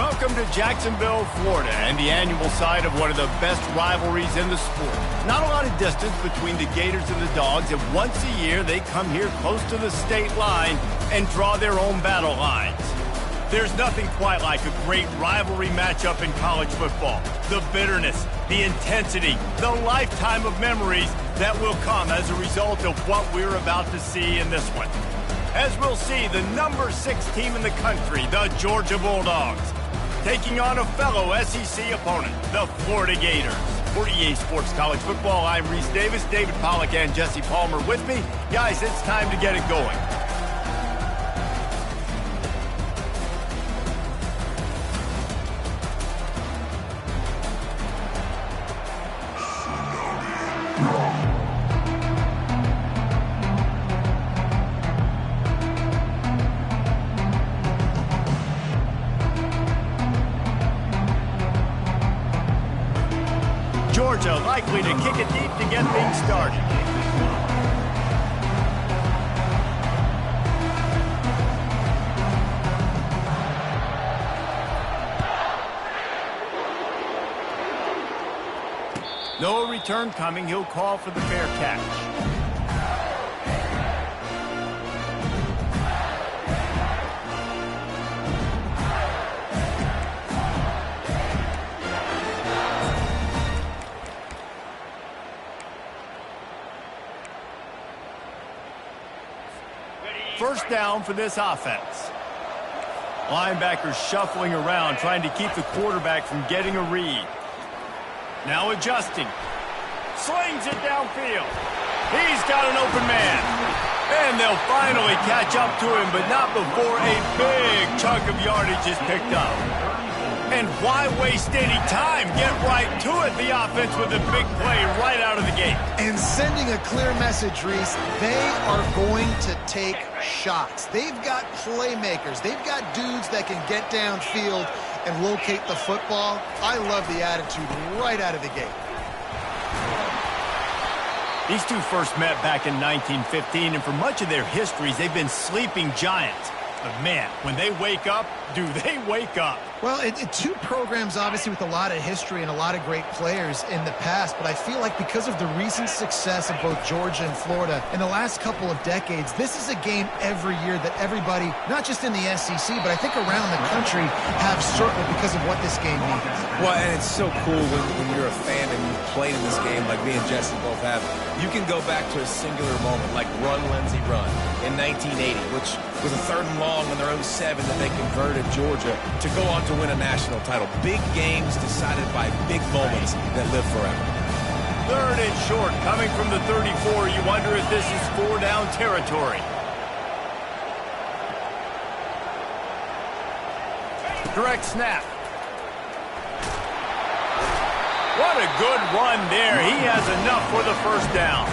Welcome to Jacksonville, Florida, and the annual site of one of the best rivalries in the sport. Not a lot of distance between the Gators and the Dogs, and once a year they come here close to the state line and draw their own battle lines. There's nothing quite like a great rivalry matchup in college football. The bitterness, the intensity, the lifetime of memories that will come as a result of what we're about to see in this one. As we'll see, the number 6 team in the country, the Georgia Bulldogs, taking on a fellow SEC opponent, the Florida Gators. For EA Sports College Football, I'm Reese Davis, David Pollack, and Jesse Palmer with me. Guys, it's time to get it going. Georgia likely to kick it deep to get things started. No return coming. He'll call for the fair catch. First down for this offense. Linebackers shuffling around, trying to keep the quarterback from getting a read. Now adjusting. Slings it downfield. He's got an open man. And they'll finally catch up to him, but not before a big chunk of yardage is picked up. And why waste any time? Get right to it, the offense, with a big play right out of the gate. And sending a clear message, Reese, they are going to take shots. They've got playmakers. They've got dudes that can get downfield and locate the football. I love the attitude right out of the gate. These two first met back in 1915, and for much of their histories, they've been sleeping giants. But man, when they wake up, do they wake up? Well, two programs, obviously, with a lot of history and a lot of great players in the past, but I feel like because of the recent success of both Georgia and Florida in the last couple of decades, this is a game every year that everybody, not just in the SEC, but I think around the country, have circled because of what this game means. Well, and it's so cool when you're a fan and you've played in this game like me and Jesse both have. You can go back to a singular moment like Run, Lindsey, Run in 1980, which was a 3rd and long on their own 7 that they converted Georgia to go on to win a national title. Big games decided by big moments that live forever. 3rd and short, coming from the 34. You wonder if this is 4-down territory. Direct snap. What a good run there. He has enough for the first down.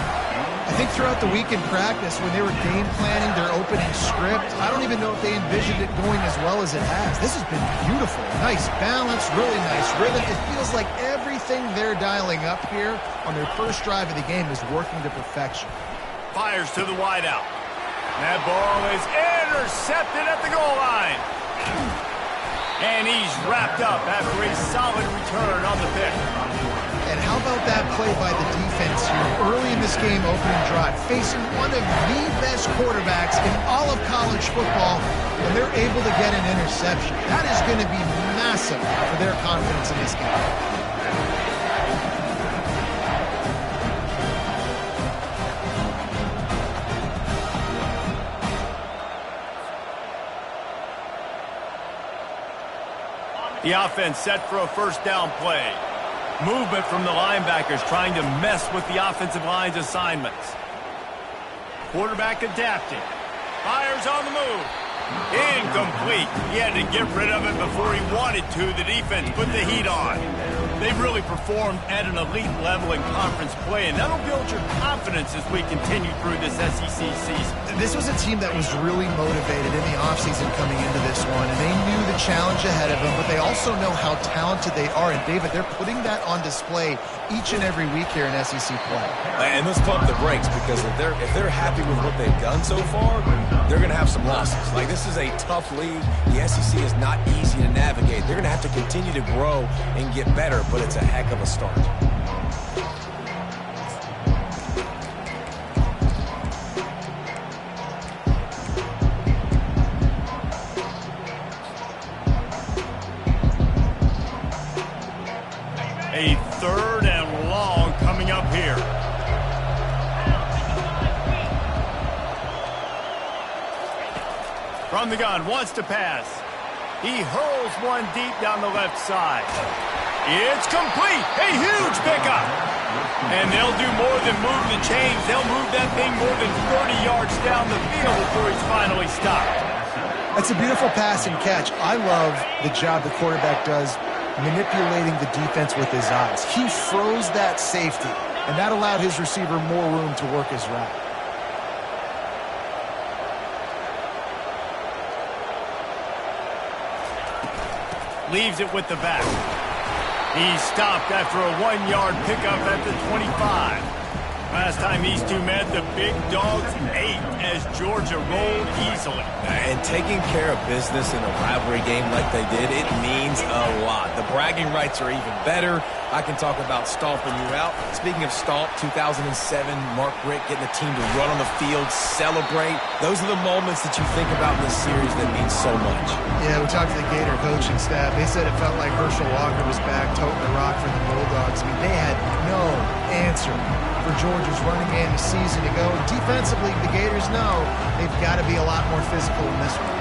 I think throughout the week in practice, when they were game planning their opening script, I don't even know if they envisioned it going as well as it has. This has been beautiful. Nice balance, really nice rhythm. It feels like everything they're dialing up here on their first drive of the game is working to perfection. Fires to the wideout. That ball is intercepted at the goal line. And he's wrapped up after a solid return on the pick. And how about that play by the defense here early in this game opening drive, facing one of the best quarterbacks in all of college football, and they're able to get an interception. That is going to be massive for their confidence in this game. The offense set for a first down play. Movement from the linebackers trying to mess with the offensive line's assignments. Quarterback adapting. Fires on the move. Incomplete. He had to get rid of it before he wanted to. The defense put the heat on. They've really performed at an elite level in conference play, and that'll build your confidence as we continue through this SEC season. This was a team that was really motivated in the offseason coming into this one, and they knew the challenge ahead of them, but they also know how talented they are. And, David, they're putting that on display each and every week here in SEC play. And let's pump the brakes, because if they're happy with what they've done so far, they're going to have some losses. Like, this is a tough league. The SEC is not easy to navigate. They're going to have to continue to grow and get better, but it's a heck of a start. A 3rd and long coming up here. From the gun, wants to pass. He hurls one deep down the left side. It's complete. A huge pickup. And they'll do more than move the chains. They'll move that thing more than 30 yards down the field before he's finally stopped. That's a beautiful pass and catch. I love the job the quarterback does manipulating the defense with his eyes. He froze that safety, and that allowed his receiver more room to work his route. Leaves it with the back. He's stopped after a 1-yard pickup at the 25. Last time these two met, the big dogs ate as Georgia rolled easily. And taking care of business in a rivalry game like they did, it means a lot. The bragging rights are even better. I can talk about stomping you out. Speaking of stomp, 2007, Mark Richt getting the team to run on the field, celebrate. Those are the moments that you think about in this series that mean so much. Yeah, we talked to the Gator coaching staff. They said it felt like Herschel Walker was back toting the rock for the Bulldogs. I mean, they had no answer for Georgia's running game a season ago. Defensively, the Gators know they've got to be a lot more physical in this one.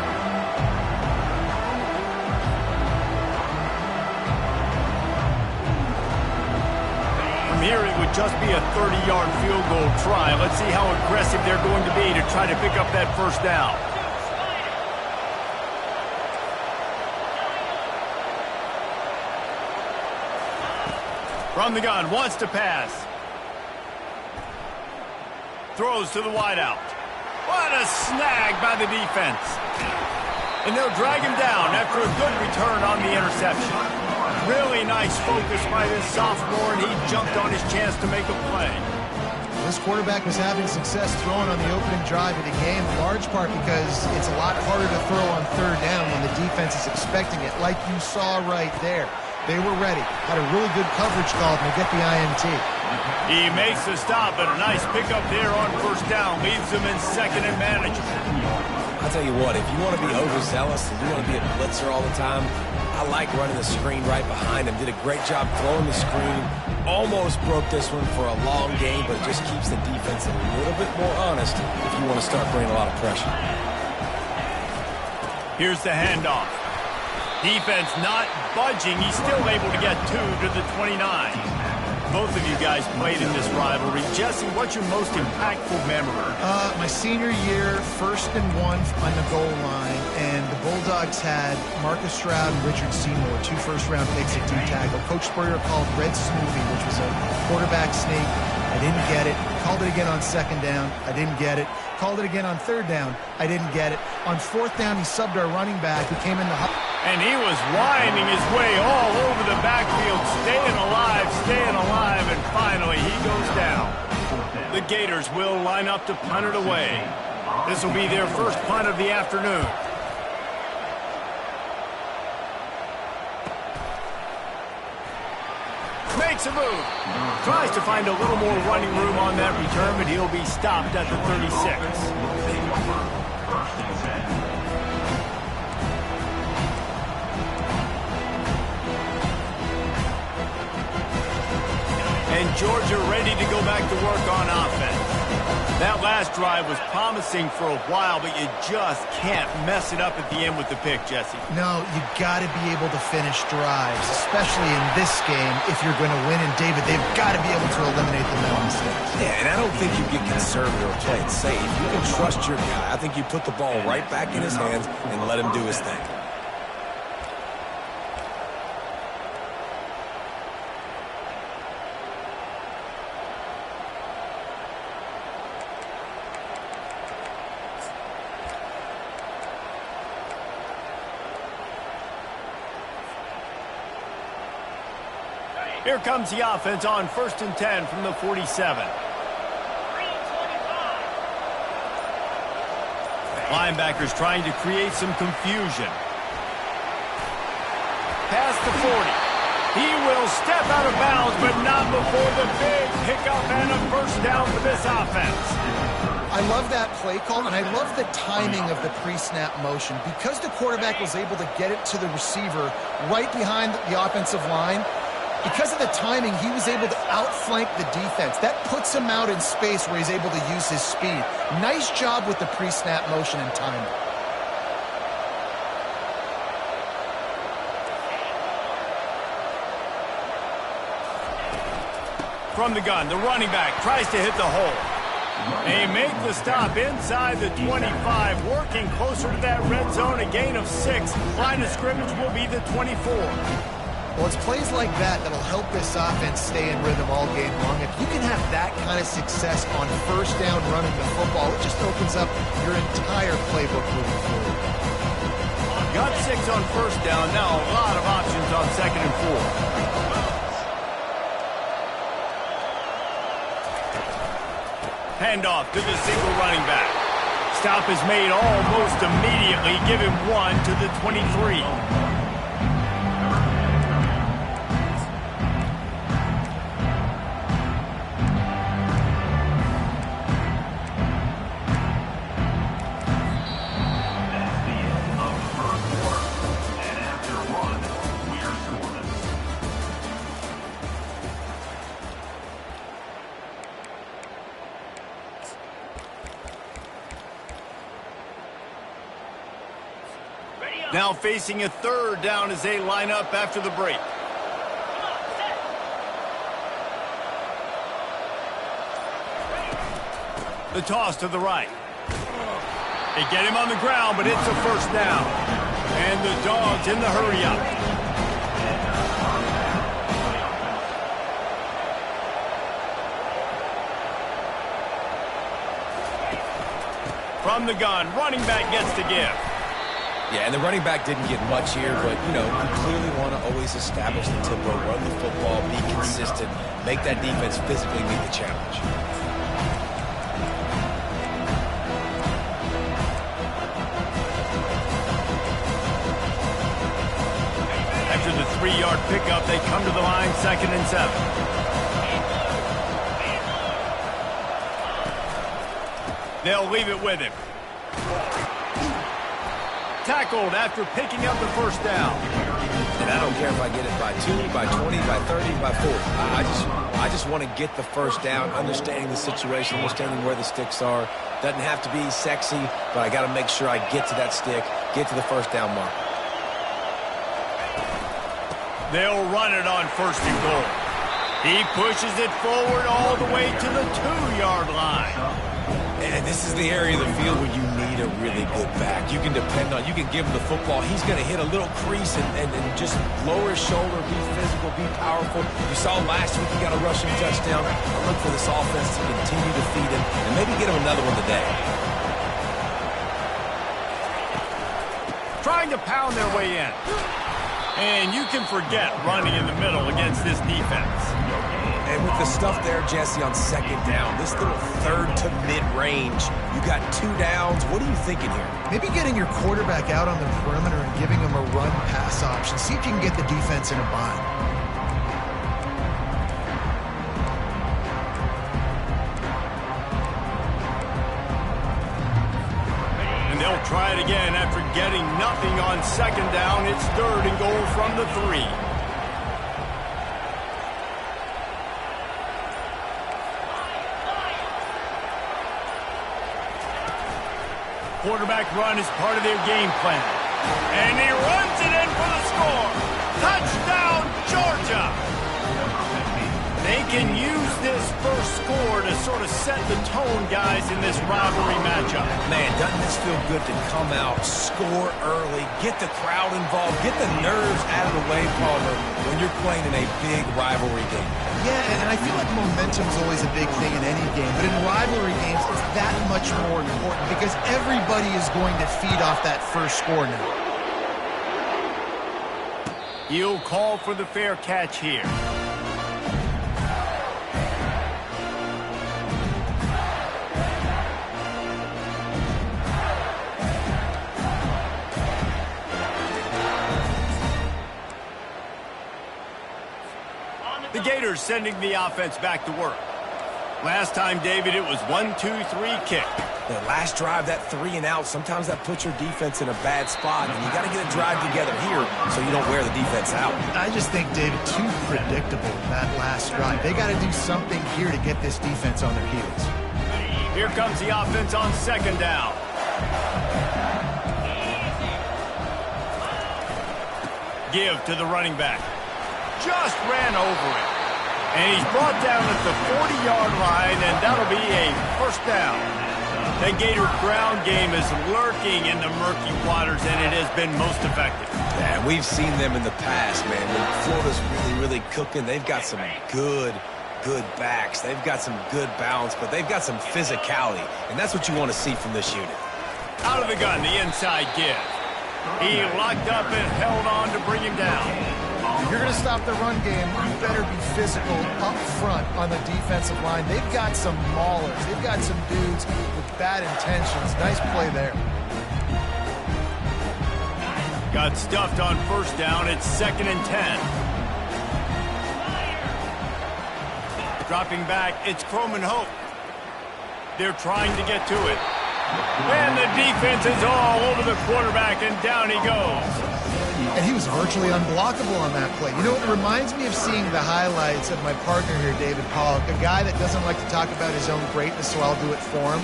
From here, it would just be a 30-yard field goal try. Let's see how aggressive they're going to be to try to pick up that first down. From the gun, wants to pass. Throws to the wideout. What a snag by the defense. And they'll drag him down after a good return on the interception. Really nice focus by this sophomore, and he jumped on his chance to make a play. This quarterback was having success throwing on the opening drive of the game, in large part because it's a lot harder to throw on 3rd down when the defense is expecting it, like you saw right there. They were ready, had a really good coverage call, and they get the INT. He makes the stop, and a nice pickup there on 1st down. Leaves him in 2nd and manageable. I'll tell you what, if you want to be overzealous and you want to be a blitzer all the time, I like running the screen right behind him. Did a great job throwing the screen. Almost broke this one for a long game, but it just keeps the defense a little bit more honest if you want to start bringing a lot of pressure. Here's the handoff. Defense not budging. He's still able to get 2 to the 29. Both of you guys played in this rivalry. Jesse, what's your most impactful memory? My senior year, 1st and 1 on the goal line, and the Bulldogs had Marcus Stroud and Richard Seymour, 2 first-round picks at D-tackle. Coach Spurrier called Red Snoopy, which was a quarterback sneak. I didn't get it. Called it again on 2nd down. I didn't get it. Called it again on 3rd down. I didn't get it. On 4th down, he subbed our running back, who came in the... And he was winding his way all over the backfield, staying alive, and finally he goes down. The Gators will line up to punt it away. This will be their first punt of the afternoon. Makes a move. Tries to find a little more running room on that return, but he'll be stopped at the 36. And Georgia ready to go back to work on offense. That last drive was promising for a while, but you just can't mess it up at the end with the pick, Jesse. No, you got to be able to finish drives, especially in this game if you're going to win. And, David, they've got to be able to eliminate the mental mistakes. Yeah, and I don't think you get conservative or play it safe. You can trust your guy. I think you put the ball right back in his hands and let him do his thing. Here comes the offense on 1st and 10 from the 47. Linebackers trying to create some confusion. Past the 40. He will step out of bounds, but not before the big pickup and a first down for this offense. I love that play call, and I love the timing of the pre-snap motion. Because the quarterback was able to get it to the receiver right behind the offensive line, because of the timing, he was able to outflank the defense. That puts him out in space where he's able to use his speed. Nice job with the pre-snap motion and timing. From the gun, the running back tries to hit the hole. They make the stop inside the 25, working closer to that red zone, a gain of 6. Line of scrimmage will be the 24. Well, it's plays like that that'll help this offense stay in rhythm all game long. If you can have that kind of success on first down running the football, it just opens up your entire playbook moving forward. Got 6 on first down, now a lot of options on 2nd and 4. Handoff to the single running back. Stop is made almost immediately. Give him 1 to the 23. Now facing a 3rd down as they line up after the break. The toss to the right. They get him on the ground, but it's a first down. And the Dogs in the hurry up. From the gun, running back gets to give. Yeah, and the running back didn't get much here, but, you clearly want to always establish the tempo, run the football, be consistent, make that defense physically meet the challenge. After the 3-yard pickup, they come to the line, 2nd and 7. They'll leave it with him. Tackled after picking up the first down. And I don't care if I get it by 2, by 20, by 30, by 40. I just want to get the first down, understanding the situation, understanding where the sticks are. Doesn't have to be sexy, but I got to make sure I get to that stick, get to the first down mark. They'll run it on 1st and goal. He pushes it forward all the way to the 2-yard line. And this is the area of the field where you need a really good back. You can depend on, you can give him the football. He's going to hit a little crease and just lower his shoulder, be physical, be powerful. You saw last week he got a rushing touchdown. I look for this offense to continue to feed him and maybe get him another one today. Trying to pound their way in. And you can forget running in the middle against this defense. And with the stuff there, Jesse, on 2nd down, this little 3rd to mid-range, you got 2 downs. What are you thinking here? Maybe getting your quarterback out on the perimeter and giving him a run-pass option. See if you can get the defense in a bind. And they'll try it again after getting nothing on 2nd down. It's 3rd and goal from the 3. Quarterback run is part of their game plan. And he runs it in for the score. Touchdown, Georgia! They can use this first score to sort of set the tone, guys, in this rivalry matchup. Man, doesn't this feel good to come out, score early, get the crowd involved, get the nerves out of the way, Palmer, when you're playing in a big rivalry game. Yeah, and I feel like momentum's always a big thing in any game, but in rivalry games, it's that much more important because everybody is going to feed off that first score now. He'll call for the fair catch here. Gators sending the offense back to work. Last time, David, it was 1-2-3 kick. The last drive, that 3 and out, sometimes that puts your defense in a bad spot, and you got to get a drive together here so you don't wear the defense out. I just think, David, too predictable, that last drive. They got to do something here to get this defense on their heels. Here comes the offense on second down. Give to the running back. Just ran over it. And he's brought down at the 40-yard line, and that'll be a first down. The Gator ground game is lurking in the murky waters, and it has been most effective. Yeah, we've seen them in the past, man. When Florida's really cooking, they've got some good backs. They've got some good balance, but they've got some physicality, and that's what you want to see from this unit. Out of the gun, the inside give. He locked up and held on to bring him down. If you're going to stop the run game, you better be physical up front on the defensive line. They've got some maulers. They've got some dudes with bad intentions. Nice play there. Got stuffed on first down. It's 2nd and 10. Dropping back, it's Croman Hope. They're trying to get to it. And the defense is all over the quarterback, and down he goes. And he was virtually unblockable on that play. You know, it reminds me of seeing the highlights of my partner here, David Pollock, a guy that doesn't like to talk about his own greatness, so I'll do it for him.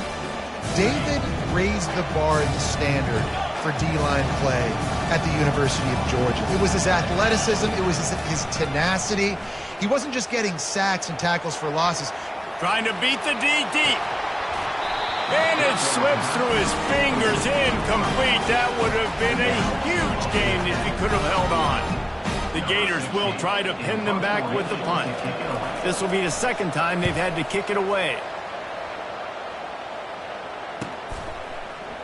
David raised the bar in the standard for D-line play at the University of Georgia. It was his athleticism. It was his tenacity. He wasn't just getting sacks and tackles for losses. Trying to beat the D deep. And it slips through his fingers, incomplete. That would have been a huge gain if he could have held on. The Gators will try to pin them back with the punt. This will be the second time they've had to kick it away.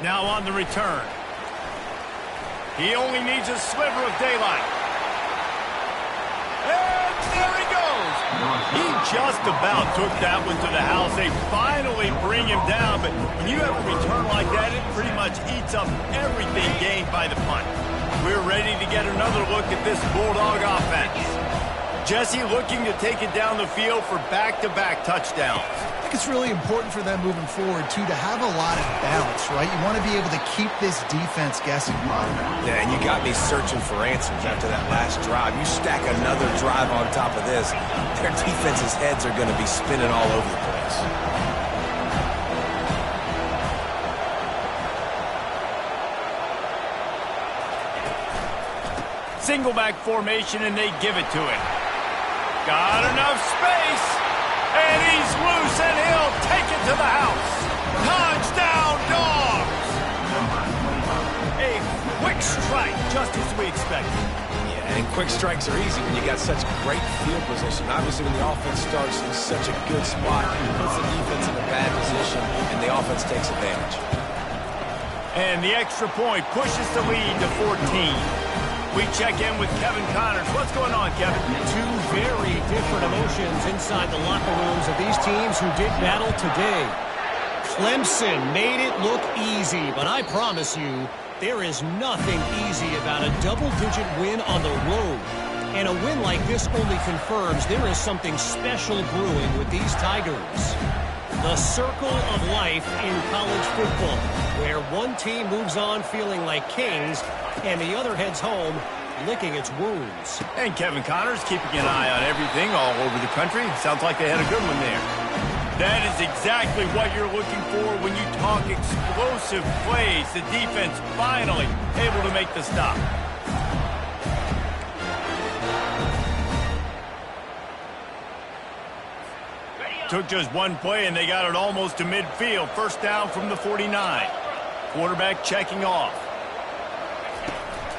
Now on the return. He only needs a sliver of daylight. And there he goes. He just about took that one to the house. They finally bring him down, but when you have a return like that, it pretty much eats up everything gained by the punt. We're ready to get another look at this Bulldog offense. Jesse looking to take it down the field for back-to-back touchdowns. I think it's really important for them moving forward, too, to have a lot of balance, right? You want to be able to keep this defense guessing. Yeah, and you got me searching for answers after that last drive. You stack another drive on top of this, their defense's heads are going to be spinning all over the place. Single back formation, and they give it to him. Got enough space, and he's loose, and he'll take it to the house. Touchdown, Dogs! A quick strike, just as we expected. Yeah, and quick strikes are easy when you got such great field position. Obviously, when the offense starts in such a good spot, it puts the defense in a bad position, and the offense takes advantage. And the extra point pushes the lead to 14. We check in with Kevin Connors. What's going on, Kevin? Two very different emotions inside the locker rooms of these teams who did battle today. Clemson made it look easy, but I promise you, there is nothing easy about a double-digit win on the road. And a win like this only confirms there is something special brewing with these Tigers. The circle of life in college football, where one team moves on feeling like kings, and the other heads home licking its wounds. And Kevin Connors keeping an eye on everything all over the country. Sounds like they had a good one there. That is exactly what you're looking for when you talk explosive plays. The defense finally able to make the stop. Took just one play, and they got it almost to midfield. First down from the 49. Quarterback checking off.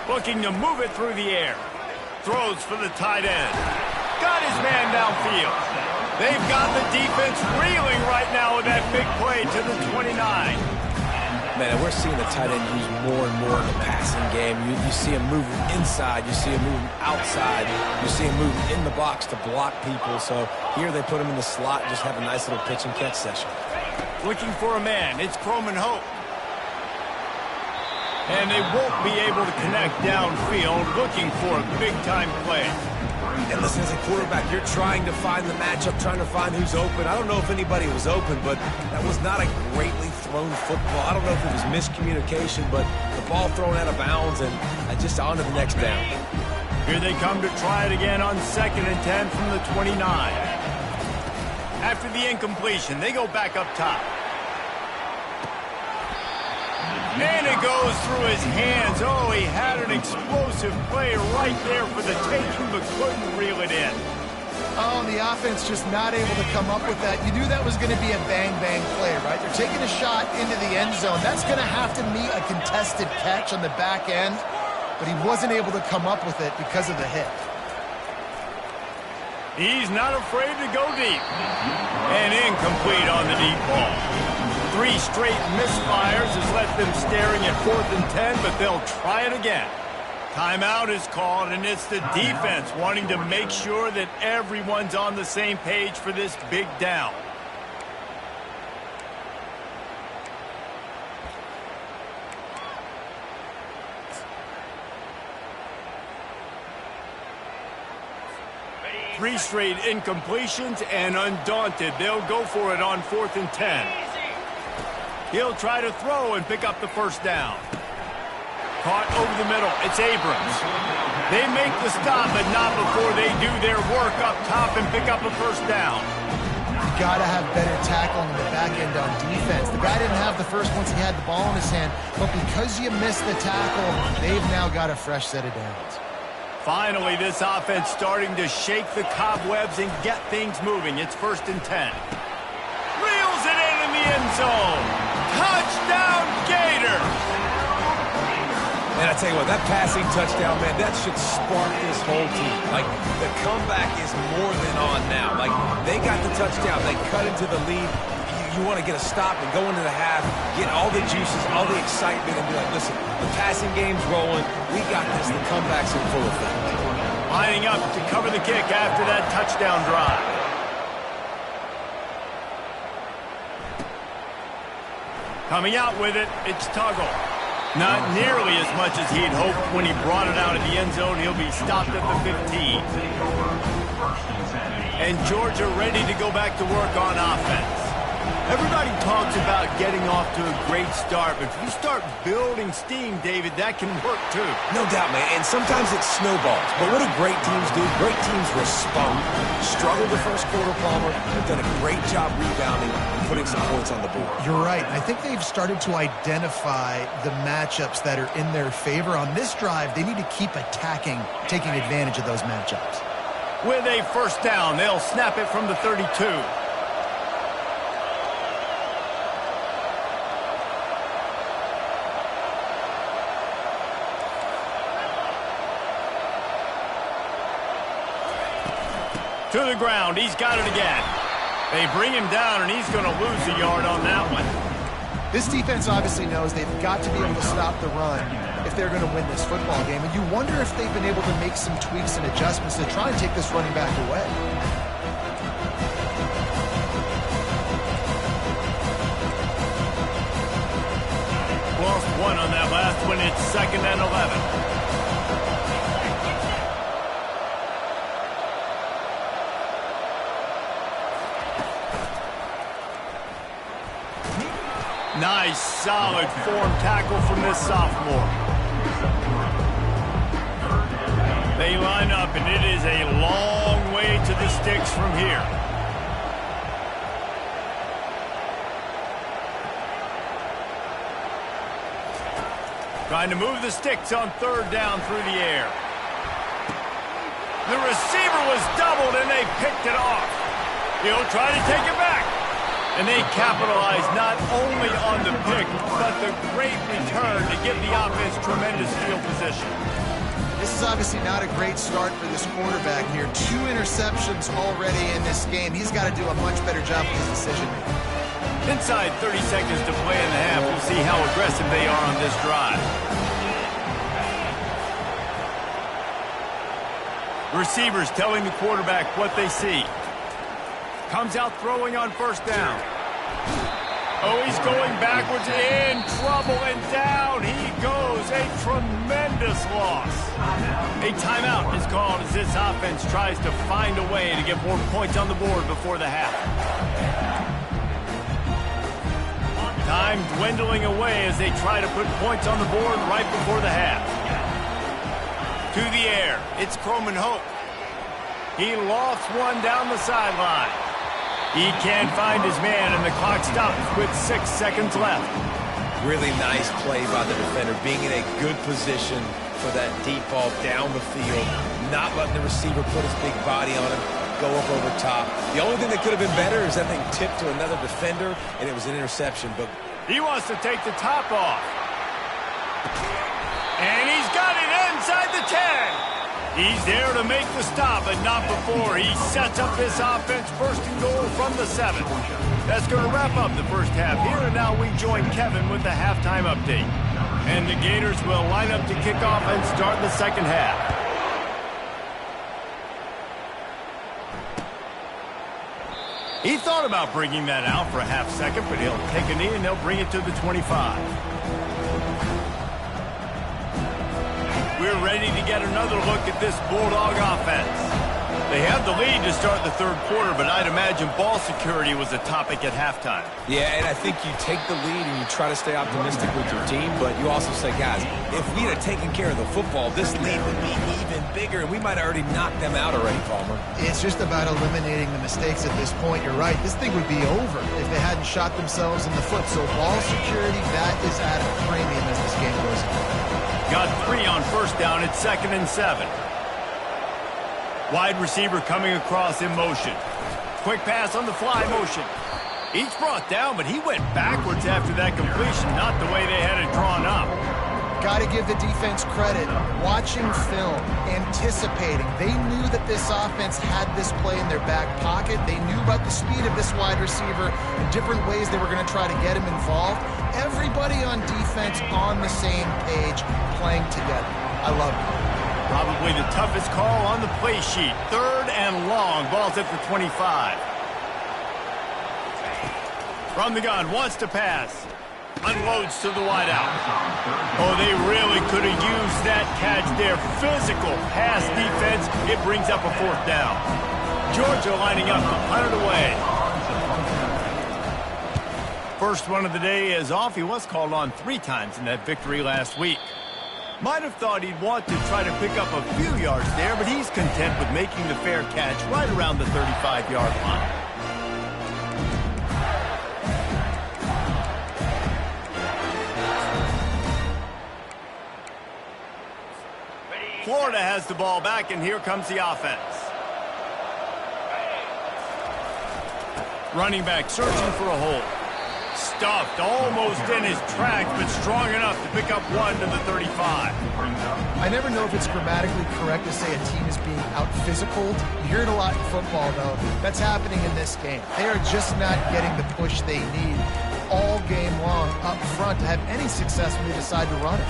Looking to move it through the air. Throws for the tight end. Got his man downfield. They've got the defense reeling right now with that big play to the 29. Man, we're seeing the tight end used more and more in the passing game. You see him moving inside. You see him moving outside. You see him moving in the box to block people. So here they put him in the slot and just have a nice little pitch and catch session. Looking for a man. It's Croman Hope. And they won't be able to connect downfield, looking for a big-time play. And listen, as a quarterback, you're trying to find the matchup, trying to find who's open. I don't know if anybody was open, but that was not a greatly thrown football. I don't know if it was miscommunication, but the ball thrown out of bounds and just on to the next down. Here they come to try it again on 2nd and 10 from the 29. After the incompletion, they go back up top. And it goes through his hands. Oh, he had an explosive play right there for the taking, but couldn't reel it in. Oh, the offense just not able to come up with that. You knew that was going to be a bang-bang play, right? They're taking a shot into the end zone. That's going to have to meet a contested catch on the back end, but he wasn't able to come up with it because of the hit. He's not afraid to go deep. And incomplete on the deep ball. 3 straight misfires has left them staring at 4th and 10, but they'll try it again. Timeout is called, and it's the defense wanting to make sure that everyone's on the same page for this big down. Three straight incompletions, and undaunted, they'll go for it on 4th and 10. He'll try to throw and pick up the first down. Caught over the middle. It's Abrams. They make the stop, but not before they do their work up top and pick up a first down. You got to have better tackling in the back end on defense. The guy didn't have the first once he had the ball in his hand, but because you missed the tackle, they've now got a fresh set of downs. Finally, this offense starting to shake the cobwebs and get things moving. It's 1st and 10. Reels it in the end zone. Touchdown, Gators! And I tell you what, that passing touchdown, man, that should spark this whole team. Like, the comeback is more than on now. Like, they got the touchdown. They cut into the lead. You want to get a stop and go into the half, get all the juices, all the excitement, and be like, listen, the passing game's rolling. We got this. The comeback's in full effect. Lining up to cover the kick after that touchdown drive. Coming out with it, it's Tuggle. Not nearly as much as he'd hoped when he brought it out of the end zone. He'll be stopped at the 15. And Georgia ready to go back to work on offense. Everybody talks about getting off to a great start, but if you start building steam, David, that can work too. No doubt, man, and sometimes it snowballs. But what do great teams do? Great teams respond. Struggled the first quarter, Palmer. They've done a great job rebounding and putting some points on the board. You're right. I think they've started to identify the matchups that are in their favor. On this drive, they need to keep attacking, taking advantage of those matchups. With a first down, they'll snap it from the 32. To the ground. He's got it again. They bring him down, and he's going to lose a yard on that one. This defense obviously knows they've got to be able to stop the run if they're going to win this football game. And you wonder if they've been able to make some tweaks and adjustments to try and take this running back away. Lost one on that last one. It's 2nd and 11. Nice, solid form tackle from this sophomore. They line up, and it is a long way to the sticks from here. Trying to move the sticks on 3rd down through the air. The receiver was doubled, and they picked it off. He'll try to take it back. And they capitalize not only on the pick, but the great return to give the offense tremendous field position. This is obviously not a great start for this quarterback here. 2 interceptions already in this game. He's got to do a much better job with his decision-making. Inside 30 seconds to play in the half. We'll see how aggressive they are on this drive. Receivers telling the quarterback what they see. Comes out throwing on 1st down. Oh, he's going backwards, in trouble, and down he goes. A tremendous this loss. A timeout is called as this offense tries to find a way to get more points on the board before the half. Time dwindling away as they try to put points on the board right before the half. To the air, it's Croman Hope. He lofts one down the sideline. He can't find his man, and the clock stops with 6 seconds left. Really nice play by the defender, being in a good position for that deep ball down the field, not letting the receiver put his big body on him, go up over top. The only thing that could have been better is that thing tipped to another defender, and it was an interception. But he wants to take the top off. And he's got it inside the 10. He's there to make the stop, but not before. He sets up this offense first and goal from the 7. That's going to wrap up the first half here, and now we join Kevin with the halftime update. And the Gators will line up to kick off and start the second half. He thought about bringing that out for a half second, but he'll take a knee and they'll bring it to the 25. We're ready to get another look at this Bulldog offense. They have the lead to start the third quarter, but I'd imagine ball security was a topic at halftime. yeah, and I think you take the lead and you try to stay optimistic with your team, but you also say, guys, if we had taken care of the football, this lead would be even bigger, and we might have already knocked them out already, Palmer. It's just about eliminating the mistakes at this point. You're right. This thing would be over if they hadn't shot themselves in the foot. So ball security, that is at a premium as this game goes on. Got 3 on first down. It's 2nd and 7. Wide receiver coming across in motion. Quick pass on the fly motion. Each brought down, but he went backwards after that completion, not the way they had it drawn up. Got to give the defense credit. Watching film, anticipating. They knew that this offense had this play in their back pocket. They knew about the speed of this wide receiver and different ways they were going to try to get him involved. Everybody on defense on the same page, playing together. I love it. Probably the toughest call on the play sheet. 3rd and long. Ball's at the 25. From the gun, wants to pass. Unloads to the wideout. Oh, they really could have used that catch there. Physical pass defense. It brings up a 4th down. Georgia lining up to punt it away. First one of the day is off. He was called on 3 times in that victory last week. Might have thought he'd want to try to pick up a few yards there, but he's content with making the fair catch right around the 35-yard line. Florida has the ball back, and here comes the offense. Running back searching for a hole. Stuffed almost in his tracks, but strong enough to pick up 1 to the 35. I never know if it's grammatically correct to say a team is being out-physicaled. You hear it a lot in football, though. That's happening in this game. They are just not getting the push they need all game long up front to have any success when they decide to run it.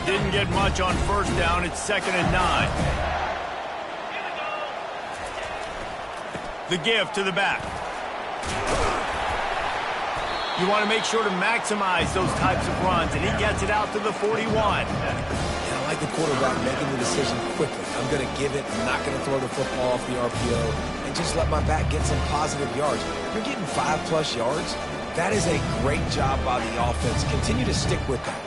Didn't get much on first down. It's 2nd and 9. The give to the back. You want to make sure to maximize those types of runs, and he gets it out to the 41. And I like the quarterback making the decision quickly. I'm going to give it. I'm not going to throw the football off the RPO and just let my back get some positive yards. If you're getting 5+ yards, that is a great job by the offense. Continue to stick with that.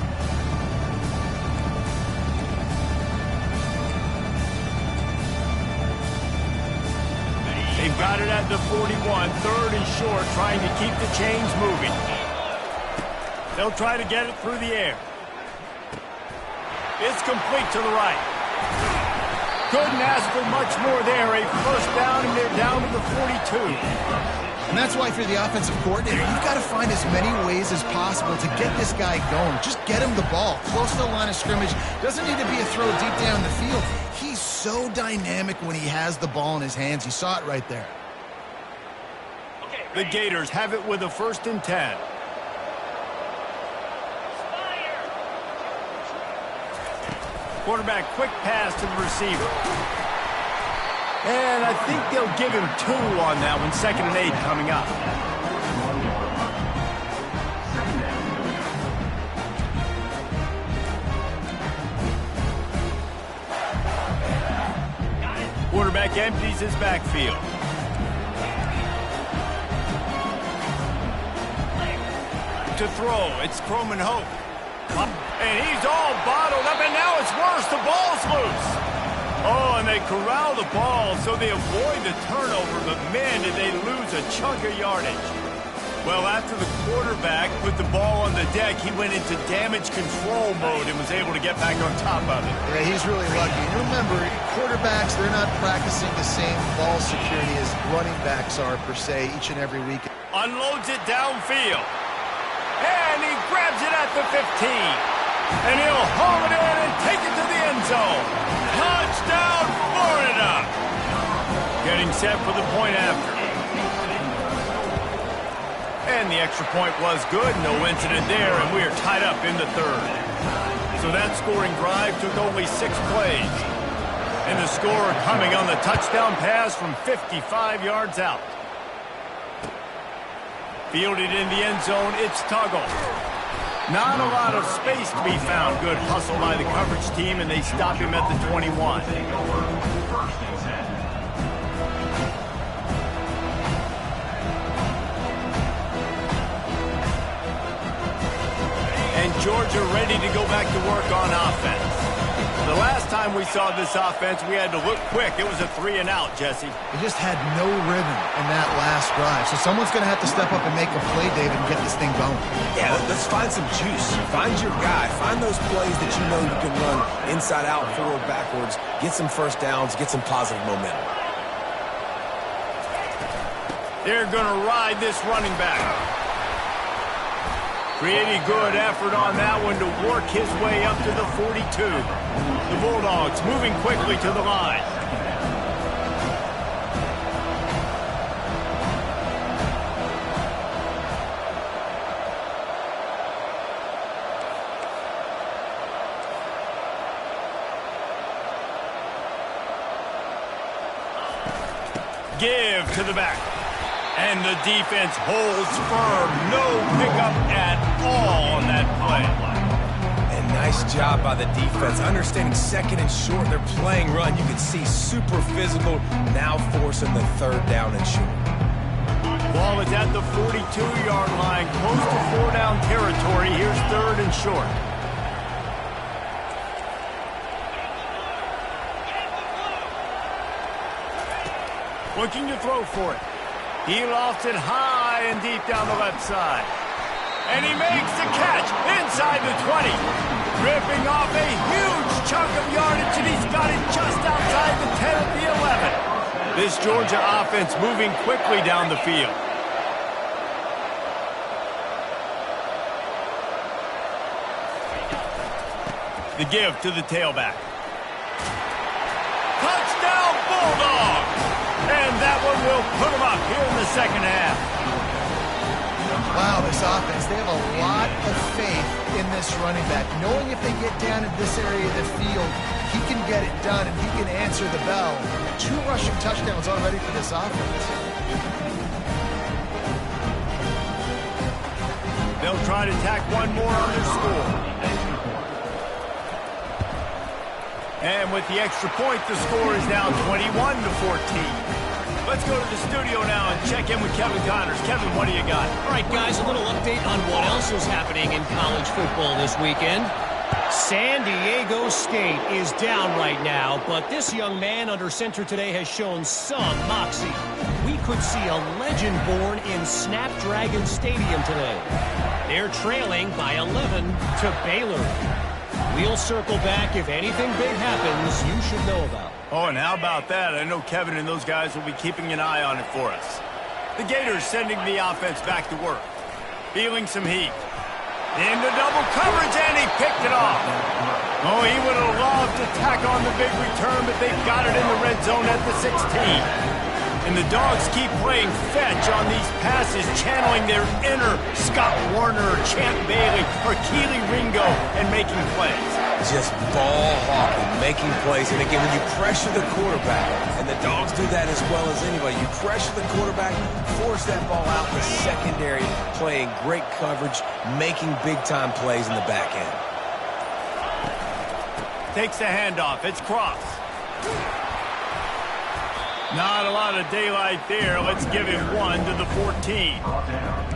They've got it at the 41, 3rd and short, trying to keep the chains moving. They'll try to get it through the air. It's complete to the right. Couldn't ask for much more there. A first down, and they're down to the 42. And that's why, for the offensive coordinator, you've got to find as many ways as possible to get this guy going. Just get him the ball close to the line of scrimmage. Doesn't need to be a throw deep down the field. He's so dynamic when he has the ball in his hands. You saw it right there. The Gators have it with a 1st and 10. Quarterback, quick pass to the receiver. And I think they'll give him 2 on that one. 2nd and 8 coming up. empties his backfield. To throw, it's Croman Hope. And he's all bottled up, and now it's worse. The ball's loose. Oh, and they corral the ball, so they avoid the turnover, but man, did they lose a chunk of yardage. Well, after the quarterback put the ball on the deck, he went into damage control mode and was able to get back on top of it. Yeah, he's really lucky. And remember, quarterbacks, they're not practicing the same ball security as running backs are, per se, each and every week. Unloads it downfield. And he grabs it at the 15. And he'll haul it in and take it to the end zone. Touchdown, Florida! Getting set for the point after. And the extra point was good. No incident there, and we are tied up in the third. So that scoring drive took only 6 plays. And the score coming on the touchdown pass from 55 yards out. Fielded in the end zone, it's Tuggle. Not a lot of space to be found. Good hustle by the coverage team, and they stop him at the 21. And Georgia ready to go back to work on offense. The last time we saw this offense, we had to look quick. It was a 3-and-out, Jesse. They just had no rhythm in that last drive. So someone's going to have to step up and make a play, David, and get this thing going. Yeah, let's find some juice. Find your guy. Find those plays that you know you can run inside out, forward, backwards. Get some first downs. Get some positive momentum. They're going to ride this running back. Pretty good effort on that one to work his way up to the 42. The Bulldogs moving quickly to the line. Give to the back. And the defense holds firm. No pickup at all on that play. And nice job by the defense. Understanding second and short, they're playing run. You can see super physical, now forcing the third down and short. Ball is at the 42-yard line, close to 4-down territory. Here's third and short. Looking to throw for it. He lofts it high and deep down the left side. And he makes the catch inside the 20. Ripping off a huge chunk of yardage, and he's got it just outside the 10 at the 11. This Georgia offense moving quickly down the field. The give to the tailback. Touchdown, Bulldogs! And that one will put them up here in the second half. Wow, this offense, they have a lot of faith in this running back. Knowing if they get down in this area of the field, he can get it done and he can answer the bell. 2 rushing touchdowns already for this offense. They'll try to tack one more on their score. And with the extra point, the score is now 21-14. Let's go to the studio now and check in with Kevin Connors. Kevin, what do you got? All right, guys, a little update on what else is happening in college football this weekend. San Diego State is down right now, but this young man under center today has shown some moxie. We could see a legend born in Snapdragon Stadium today. They're trailing by 11 to Baylor. We'll circle back if anything big happens you should know about. Oh, and how about that? I know Kevin and those guys will be keeping an eye on it for us. The Gators sending the offense back to work. Feeling some heat. Into double coverage, and he picked it off. Oh, he would have loved to tack on the big return, but they've got it in the red zone at the 16. And the Dogs keep playing fetch on these passes, channeling their inner Scott Warner, Champ Bailey, or Keely Ringo, and making plays. Just ball hawking, making plays. And again, when you pressure the quarterback, and the Dogs do that as well as anybody, you pressure the quarterback, force that ball out in the secondary, playing great coverage, making big-time plays in the back end. Takes the handoff. It's Cross. Not a lot of daylight there. Let's give him 1 to the 14.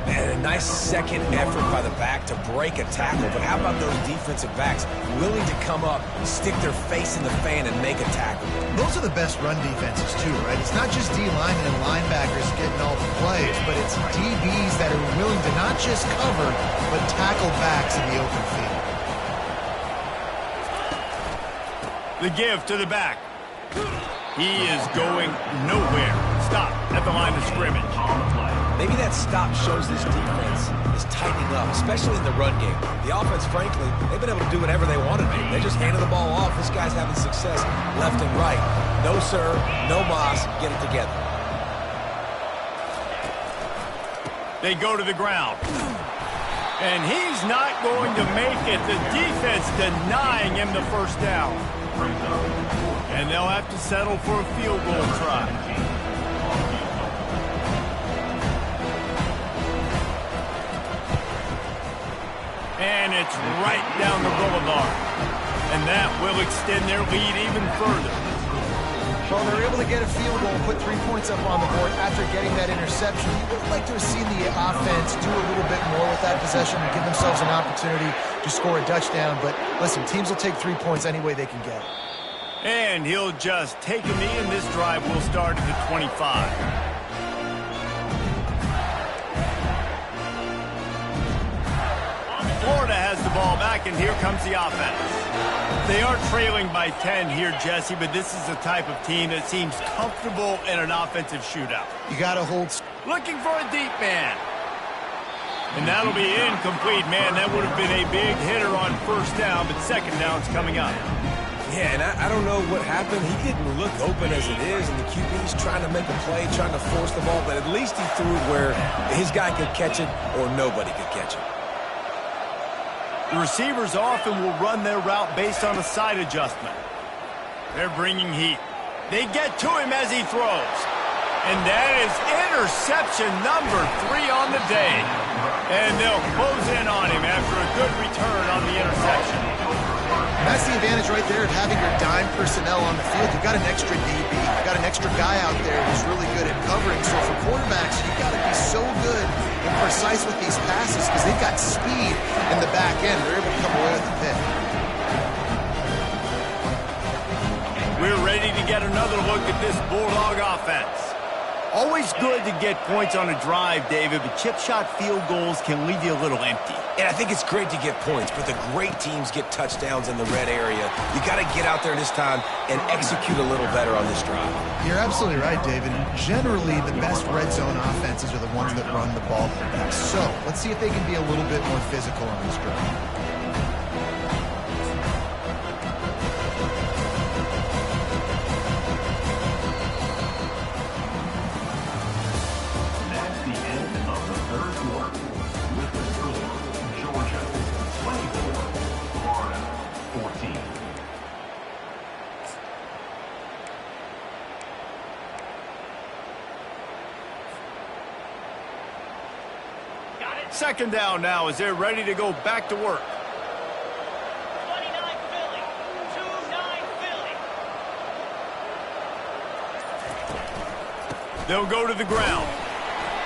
And a nice second effort by the back to break a tackle. But how about those defensive backs willing to come up, stick their face in the fan, and make a tackle? Those are the best run defenses, too, right? It's not just D-linemen and linebackers getting all the plays, but it's DBs that are willing to not just cover, but tackle backs in the open field. The give to the back. He is going nowhere. Stop at the line of scrimmage. Maybe that stop shows this defense is tightening up, especially in the run game. The offense, frankly, they've been able to do whatever they want to do. They just handed the ball off. This guy's having success left and right. No, sir. No, Moss. Get it together. They go to the ground. And he's not going to make it. The defense denying him the first down. And they'll have to settle for a field goal try. And it's right down the boulevard. And that will extend their lead even further. Well, they're able to get a field goal and put 3 points up on the board after getting that interception. You would like to have seen the offense do a little bit more with that possession and give themselves an opportunity to score a touchdown. But listen, teams will take 3 points any way they can get it. And he'll just take a knee, and this drive will start at the 25. Florida has the ball back, and here comes the offense. They are trailing by 10 here, Jesse, but this is the type of team that seems comfortable in an offensive shootout. You got to hold. Looking for a deep man. And that'll be incomplete, man. That would have been a big hitter on first down, but second down's coming up. Yeah, and I don't know what happened. He didn't look open as it is, and the QB's trying to make a play, trying to force the ball, but at least he threw it where his guy could catch it or nobody could catch it. The receivers often will run their route based on a side adjustment. They're bringing heat. They get to him as he throws. And that is interception number 3 on the day. And they'll close in on him after a good return on the interception. And that's the advantage right there of having your dime personnel on the field. You've got an extra DB. You've got an extra guy out there who's really good at covering. So for quarterbacks, you've got to be so good and precise with these passes because they've got speed in the back end. They're able to come away with a pick. We're ready to get another look at this Bulldog offense. Always good to get points on a drive, David, but chip shot field goals can leave you a little empty. And I think it's great to get points, but the great teams get touchdowns in the red area. You got to get out there this time and execute a little better on this drive. You're absolutely right, David. Generally, the best red zone offenses are the ones that run the ball the best. So let's see if they can be a little bit more physical on this drive. Second down now as they're ready to go back to work. 29 Philly. 2-9 Philly. They'll go to the ground.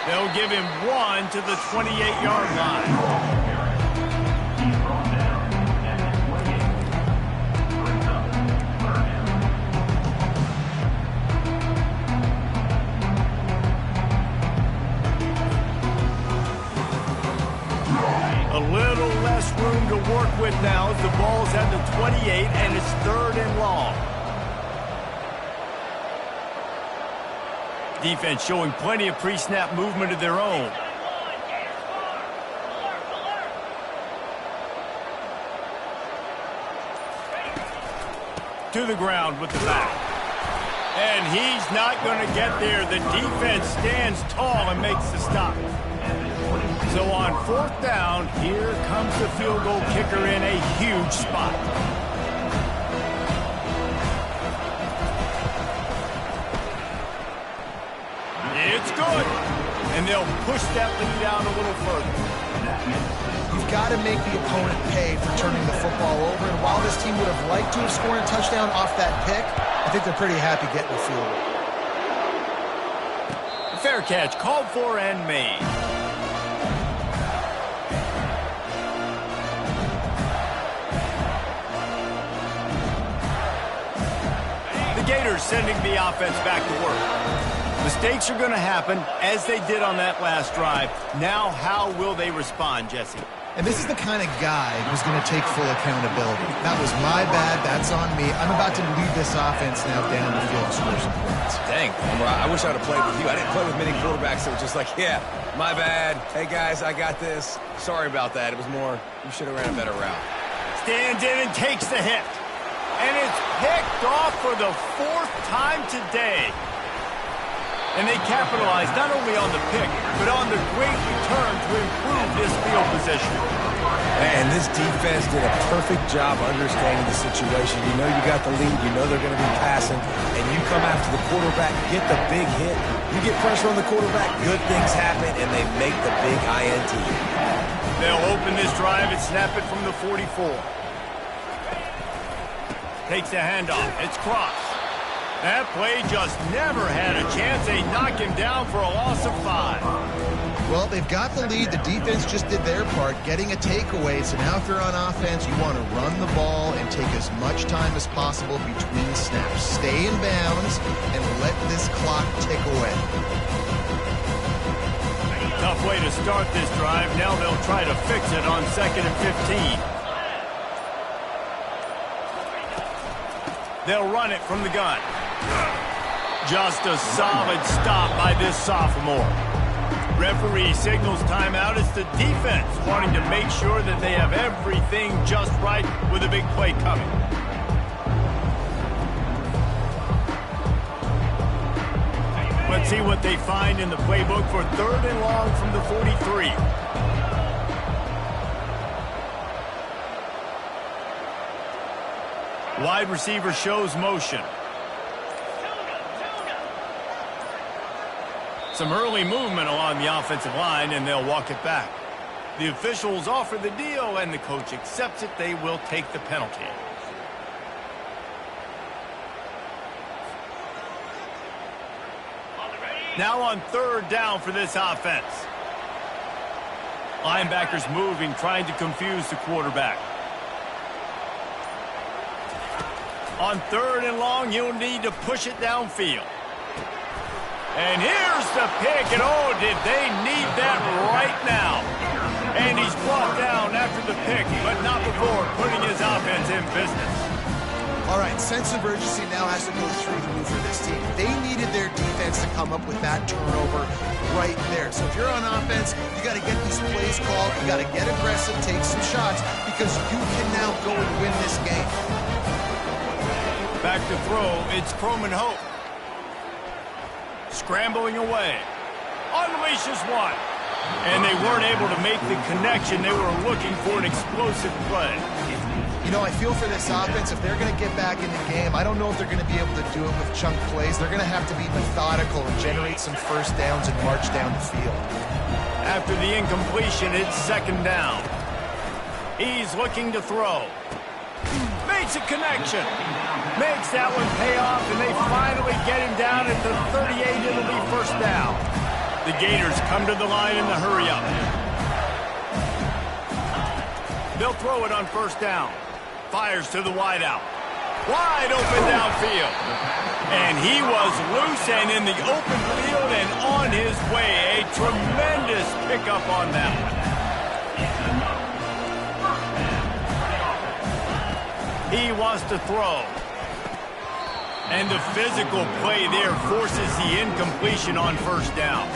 They'll give him 1 to the 28-yard line. A little less room to work with now as the ball's at the 28 and it's 3rd and long. Defense showing plenty of pre-snap movement of their own. To the ground with the back. And he's not going to get there. The defense stands tall and makes the stop. So on 4th down, here comes the field goal kicker in a huge spot. It's good. And they'll push that lead down a little further. You've got to make the opponent pay for turning the football over. And while this team would have liked to have scored a touchdown off that pick, I think they're pretty happy getting the field goal. Fair catch, called for and made. The Gators sending the offense back to work. Mistakes are going to happen, as they did on that last drive. Now, how will they respond, Jesse? And this is the kind of guy who's going to take full accountability. That was my bad. That's on me. I'm about to lead this offense now down the field and score some points. Dang, Homer, I wish I would have played with you. I didn't play with many quarterbacks that were just like, yeah, my bad. Hey, guys, I got this. Sorry about that. It was more, you should have ran a better route. Stands in and takes the hit. And it's picked off for the 4th time today. And they capitalized not only on the pick, but on the great return to improve this field position. And this defense did a perfect job understanding the situation. You know you got the lead. You know they're going to be passing. And you come after the quarterback, get the big hit. You get pressure on the quarterback, good things happen, and they make the big INT. They'll open this drive and snap it from the 44. Takes a handoff. It's crossed. That play just never had a chance. They knock him down for a loss of 5. Well, they've got the lead. The defense just did their part, getting a takeaway. So now if you're on offense, you want to run the ball and take as much time as possible between snaps. Stay in bounds and let this clock tick away. Tough way to start this drive. Now they'll try to fix it on 2nd and 15. They'll run it from the gun. Just a solid stop by this sophomore. Referee signals timeout. It's the defense wanting to make sure that they have everything just right with a big play coming. Let's see what they find in the playbook for 3rd and long from the 43. Wide receiver shows motion. Some early movement along the offensive line, and they'll walk it back. The officials offer the deal, and the coach accepts it. They will take the penalty. Now on 3rd down for this offense. Linebackers moving, trying to confuse the quarterback. On 3rd and long, you'll need to push it downfield. And here's the pick, and oh, did they need that right now. And he's brought down after the pick, but not before putting his offense in business. All right, sense of urgency now has to go through the roof for this team. They needed their defense to come up with that turnover right there. So if you're on offense, you got to get these plays called. You got to get aggressive, take some shots, because you can now go and win this game. Back to throw, it's Croman Hope. Scrambling away. Unleashes one. And they weren't able to make the connection. They were looking for an explosive play. You know, I feel for this offense, if they're going to get back in the game, I don't know if they're going to be able to do it with chunk plays. They're going to have to be methodical and generate some first downs and march down the field. After the incompletion, it's 2nd down. He's looking to throw. Makes a connection. Makes that one pay off, and they finally get him down at the 38. It'll be 1st down. The Gators come to the line in the hurry-up. They'll throw it on 1st down. Fires to the wideout. Wide open downfield. And he was loose and in the open field and on his way. A tremendous pickup on that one. He wants to throw. And the physical play there forces the incompletion on 1st down.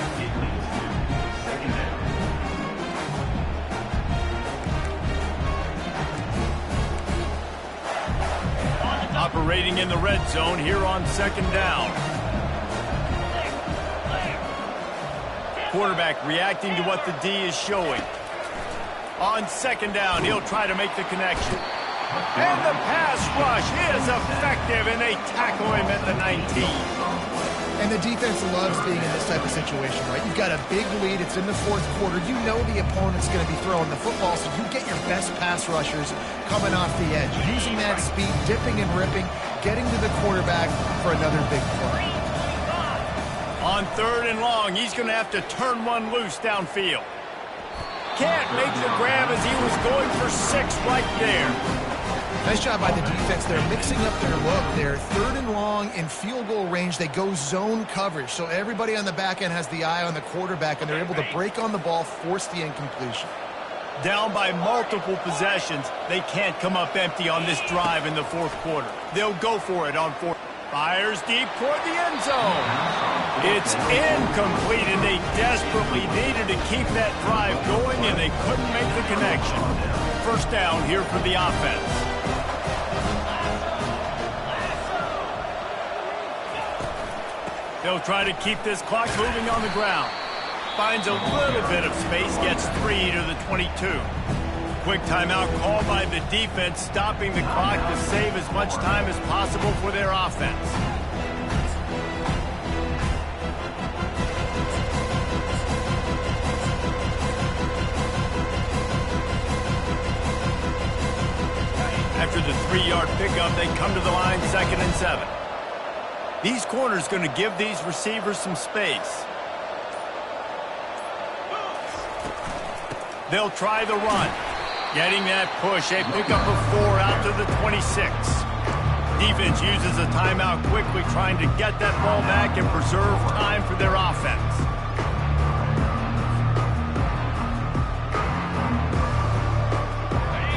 Operating in the red zone here on 2nd down. Quarterback reacting to what the D is showing. On 2nd down, he'll try to make the connection. And the pass rush is effective, and they tackle him at the 19. And the defense loves being in this type of situation, right? You've got a big lead. It's in the 4th quarter. You know the opponent's going to be throwing the football, so you get your best pass rushers coming off the edge, using that speed, dipping and ripping, getting to the quarterback for another big play. On On 3rd and long, he's going to have to turn one loose downfield. Can't make the grab as he was going for 6 right there. Nice job by the defense. They're mixing up their look. They're 3rd and long in field goal range. They go zone coverage. So everybody on the back end has the eye on the quarterback, and they're able to break on the ball, force the incompletion. Down by multiple possessions, they can't come up empty on this drive in the 4th quarter. They'll go for it on 4th. Fires deep toward the end zone. It's incomplete, and they desperately needed to keep that drive going, and they couldn't make the connection. First down here for the offense. They'll try to keep this clock moving on the ground. Finds a little bit of space, gets 3 to the 22. Quick timeout called by the defense, stopping the clock to save as much time as possible for their offense. After the 3-yard pickup, they come to the line, 2nd and 7. These corners going to give these receivers some space. They'll try the run. Getting that push, a pickup of 4 out to the 26. Defense uses a timeout quickly, trying to get that ball back and preserve time for their offense.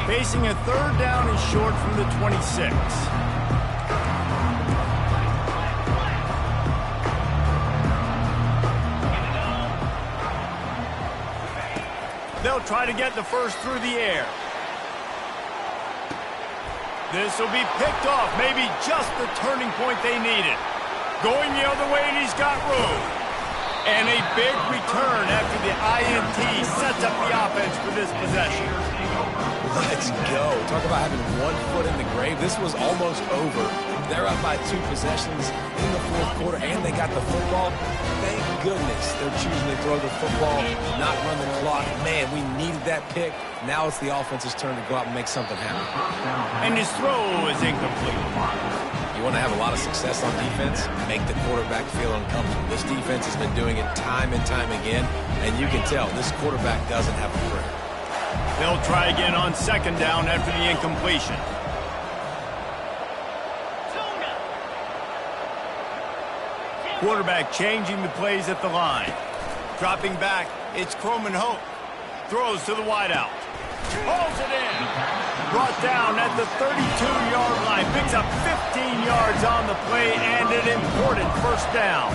Facing a 3rd down and short from the 26. They'll try to get the first through the air. This will be picked off, maybe just the turning point they needed. Going the other way, and he's got room. And a big return after the INT sets up the offense for this possession. Let's go. Talk about having 1 foot in the grave. This was almost over. They're up by 2 possessions in the 4th quarter, and they got the football. Thank goodness they're choosing to throw the football, not run the clock. Man, we needed that pick. Now it's the offense's turn to go out and make something happen. And his throw is incomplete. You want to have a lot of success on defense? Make the quarterback feel uncomfortable. This defense has been doing it time and time again, and you can tell this quarterback doesn't have a prayer. They'll try again on 2nd down after the incompletion. Quarterback changing the plays at the line. Dropping back, it's Croman Hope. Throws to the wideout. Pulls it in. Brought down at the 32-yard line. Picks up 15 yards on the play and an important first down.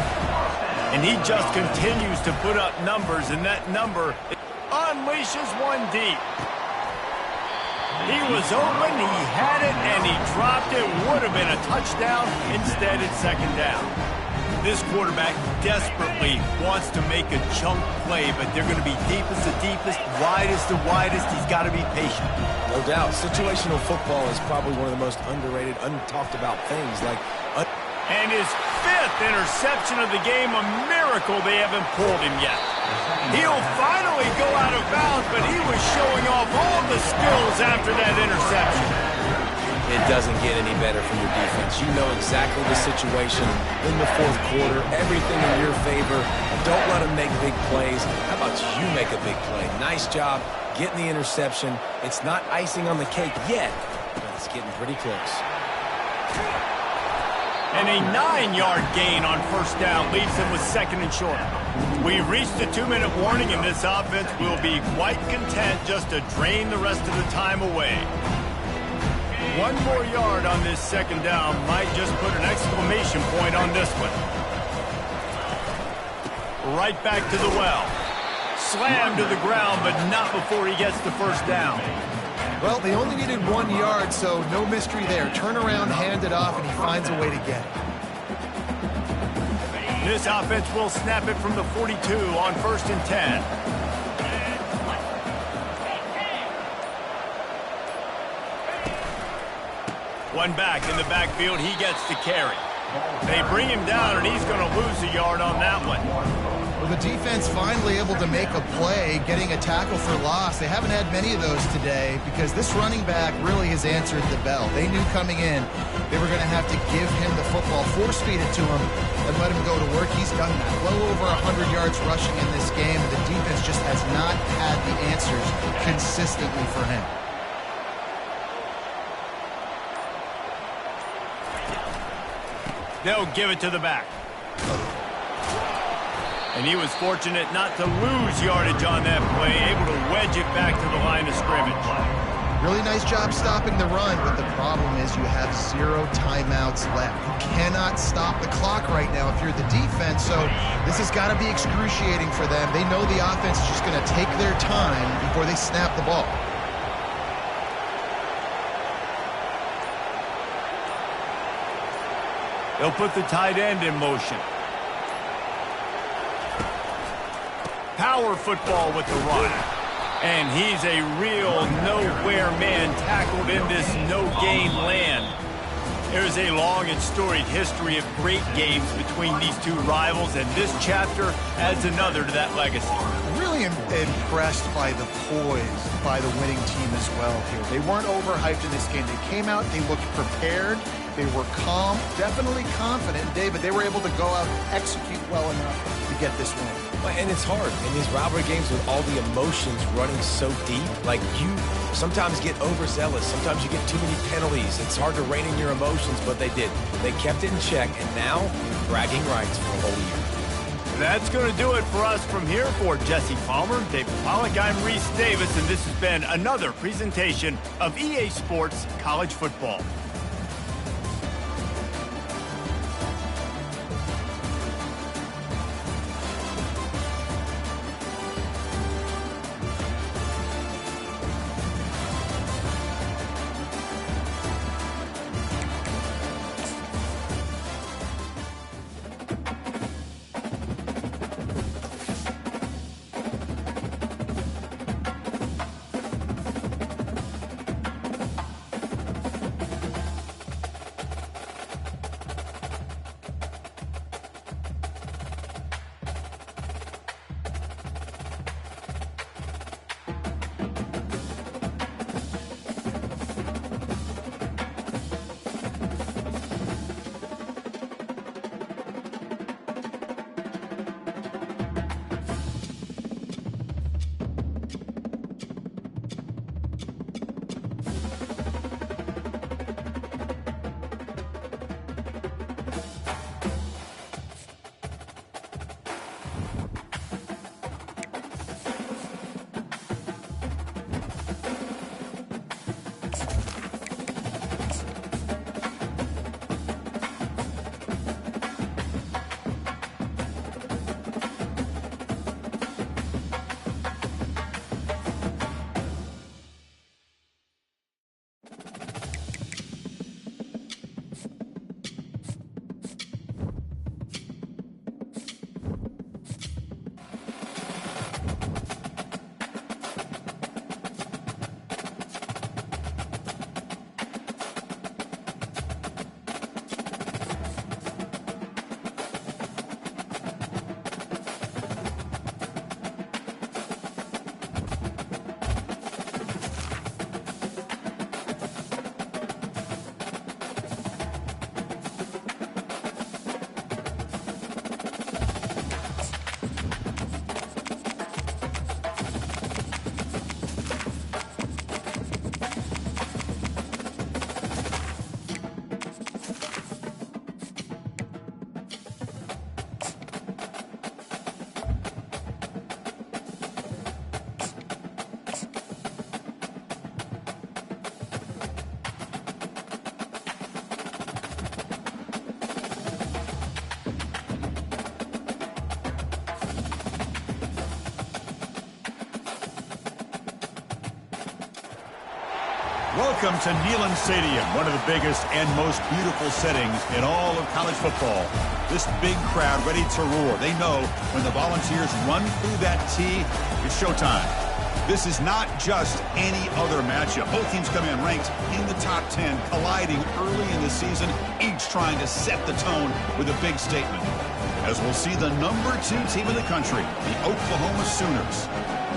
And he just continues to put up numbers, and that number unleashes one deep. He was open, he had it, and he dropped it. Would have been a touchdown. Instead, it's 2nd down. This quarterback desperately wants to make a chunk play, but they're going to be deepest to deepest, widest to widest. He's got to be patient. No doubt. Situational football is probably one of the most underrated, untalked about things. And his 5th interception of the game, a miracle they haven't pulled him yet. He'll finally go out of bounds, but he was showing off all the skills after that interception. It doesn't get any better from your defense. You know exactly the situation in the 4th quarter, everything in your favor. Don't let them make big plays. How about you make a big play? Nice job getting the interception. It's not icing on the cake yet, but it's getting pretty close. And a 9-yard gain on 1st down leaves them with 2nd and short. We've reached the 2-minute warning, and this offense will be quite content just to drain the rest of the time away. 1 more yard on this 2nd down might just put an exclamation point on this one. Right back to the well. Slammed to the ground, but not before he gets the first down. Well, they only needed 1 yard, so no mystery there. Turn around, hand it off, and he finds a way to get it. This offense will snap it from the 42 on 1st and 10. One back in the backfield, he gets the carry. They bring him down, and he's going to lose a yard on that one. Well, the defense finally able to make a play, getting a tackle for loss. They haven't had many of those today because this running back really has answered the bell. They knew coming in they were going to have to give him the football, force-feed it to him, and let him go to work. He's done that. Well over 100 yards rushing in this game, and the defense just has not had the answers consistently for him. They'll give it to the back. And he was fortunate not to lose yardage on that play, able to wedge it back to the line of scrimmage. Really nice job stopping the run, but the problem is you have 0 timeouts left. You cannot stop the clock right now if you're the defense, so this has got to be excruciating for them. They know the offense is just going to take their time before they snap the ball. They'll put the tight end in motion. Power football with the run. And he's a real nowhere man tackled in this no-gain land. There's a long and storied history of great games between these two rivals, and this chapter adds another to that legacy. Really impressed by the poise by the winning team as well here. They weren't overhyped in this game. They came out, they looked prepared, they were calm, definitely confident, David. They were able to go out and execute well enough to get this win. And it's hard in these rivalry games with all the emotions running so deep. Like, you sometimes get overzealous. Sometimes you get too many penalties. It's hard to rein in your emotions, but they did. They kept it in check, and now bragging rights for a whole year. That's going to do it for us from here. For Jesse Palmer, David Pollack, I'm Reese Davis, and this has been another presentation of EA Sports College Football. Welcome to Neyland Stadium, one of the biggest and most beautiful settings in all of college football. This big crowd ready to roar. They know when the Volunteers run through that tee, it's showtime. This is not just any other matchup. Both teams come in ranked in the top 10, colliding early in the season, each trying to set the tone with a big statement. as we'll see the #2 team in the country, the Oklahoma Sooners,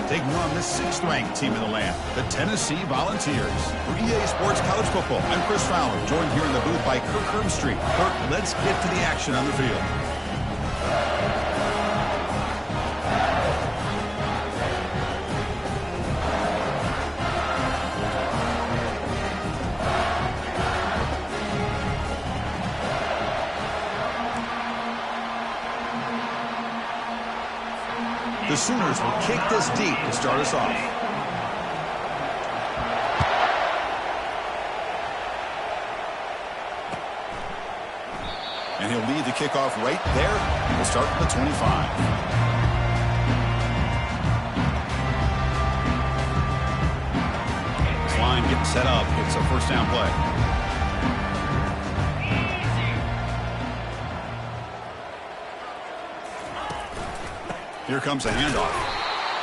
taking on the 6th-ranked team in the land, the Tennessee Volunteers. For EA Sports College Football, I'm Chris Fowler, joined here in the booth by Kirk Herbstreit. Kirk, let's get to the action on the field. The Sooners will kick this deep to start us off. And he'll lead the kickoff right there. We'll start at the 25. This line getting set up. It's a first down play. Here comes a handoff.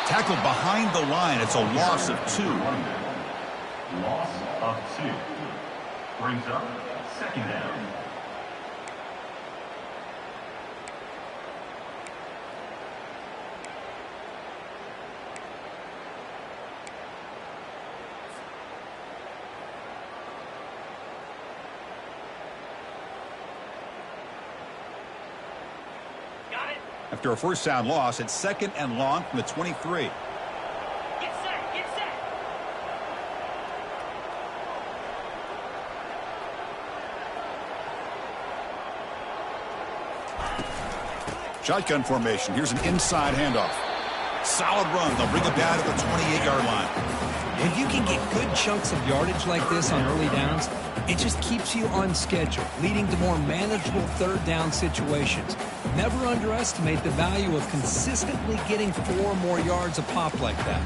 Tackled behind the line. It's a loss of 2. Loss of 2. Brings up 2nd down. After a first down loss, it's 2nd and long from the 23. Get set, get set. Shotgun formation. Here's an inside handoff. Solid run. They'll bring it down to the 28-yard line. If you can get good chunks of yardage like this on early downs, it just keeps you on schedule, leading to more manageable 3rd down situations. Never underestimate the value of consistently getting 4 more yards a pop like that.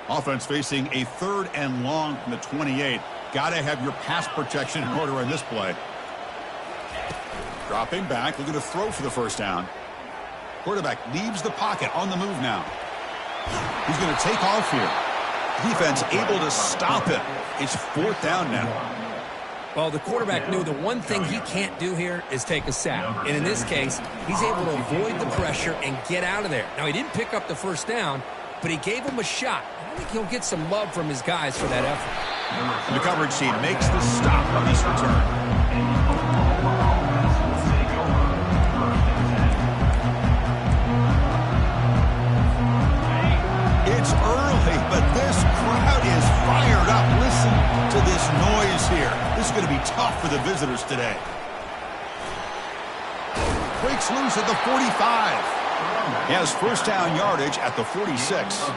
Offense facing a 3rd and long from the 28. Got to have your pass protection in order in this play. Dropping back, looking to throw for the first down. Quarterback leaves the pocket on the move now. He's going to take off here. Defense able to stop him. It's 4th down now. Well, the quarterback knew the one thing he can't do here is take a sack. And in this case, he's able to avoid the pressure and get out of there. Now, he didn't pick up the first down, but he gave him a shot. I think he'll get some love from his guys for that effort. And the coverage team makes the stop on this return. It's early, but this crowd is fired up. Listen to this noise here. This is going to be tough for the visitors today. Breaks loose at the 45. He has first down yardage at the 46.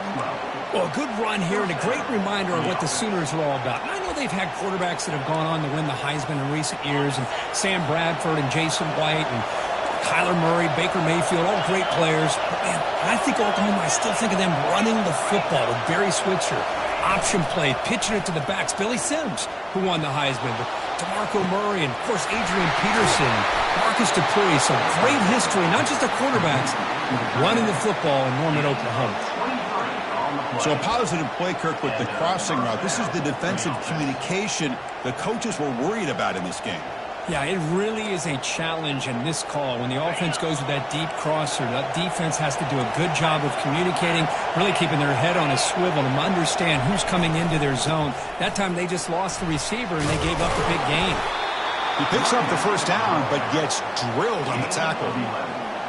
Well, a good run here and a great reminder of what the Sooners are all about. And I know they've had quarterbacks that have gone on to win the Heisman in recent years, and Sam Bradford and Jason White and Kyler Murray, Baker Mayfield, all great players. But man, I think Oklahoma, I still think of them running the football with Barry Switzer. Option play, pitching it to the backs. Billy Sims, who won the Heisman. But DeMarco Murray and, of course, Adrian Peterson, Marcus Dupree. So great history, not just the quarterbacks, running the football in Norman, Oklahoma. So a positive play, Kirk, with the crossing route. This is the defensive communication the coaches were worried about in this game. Yeah, it really is a challenge in this call. When the offense goes with that deep crosser, that defense has to do a good job of communicating, really keeping their head on a swivel and understand who's coming into their zone. That time they just lost the receiver and they gave up the big gain. He picks up the first down, but gets drilled on the tackle.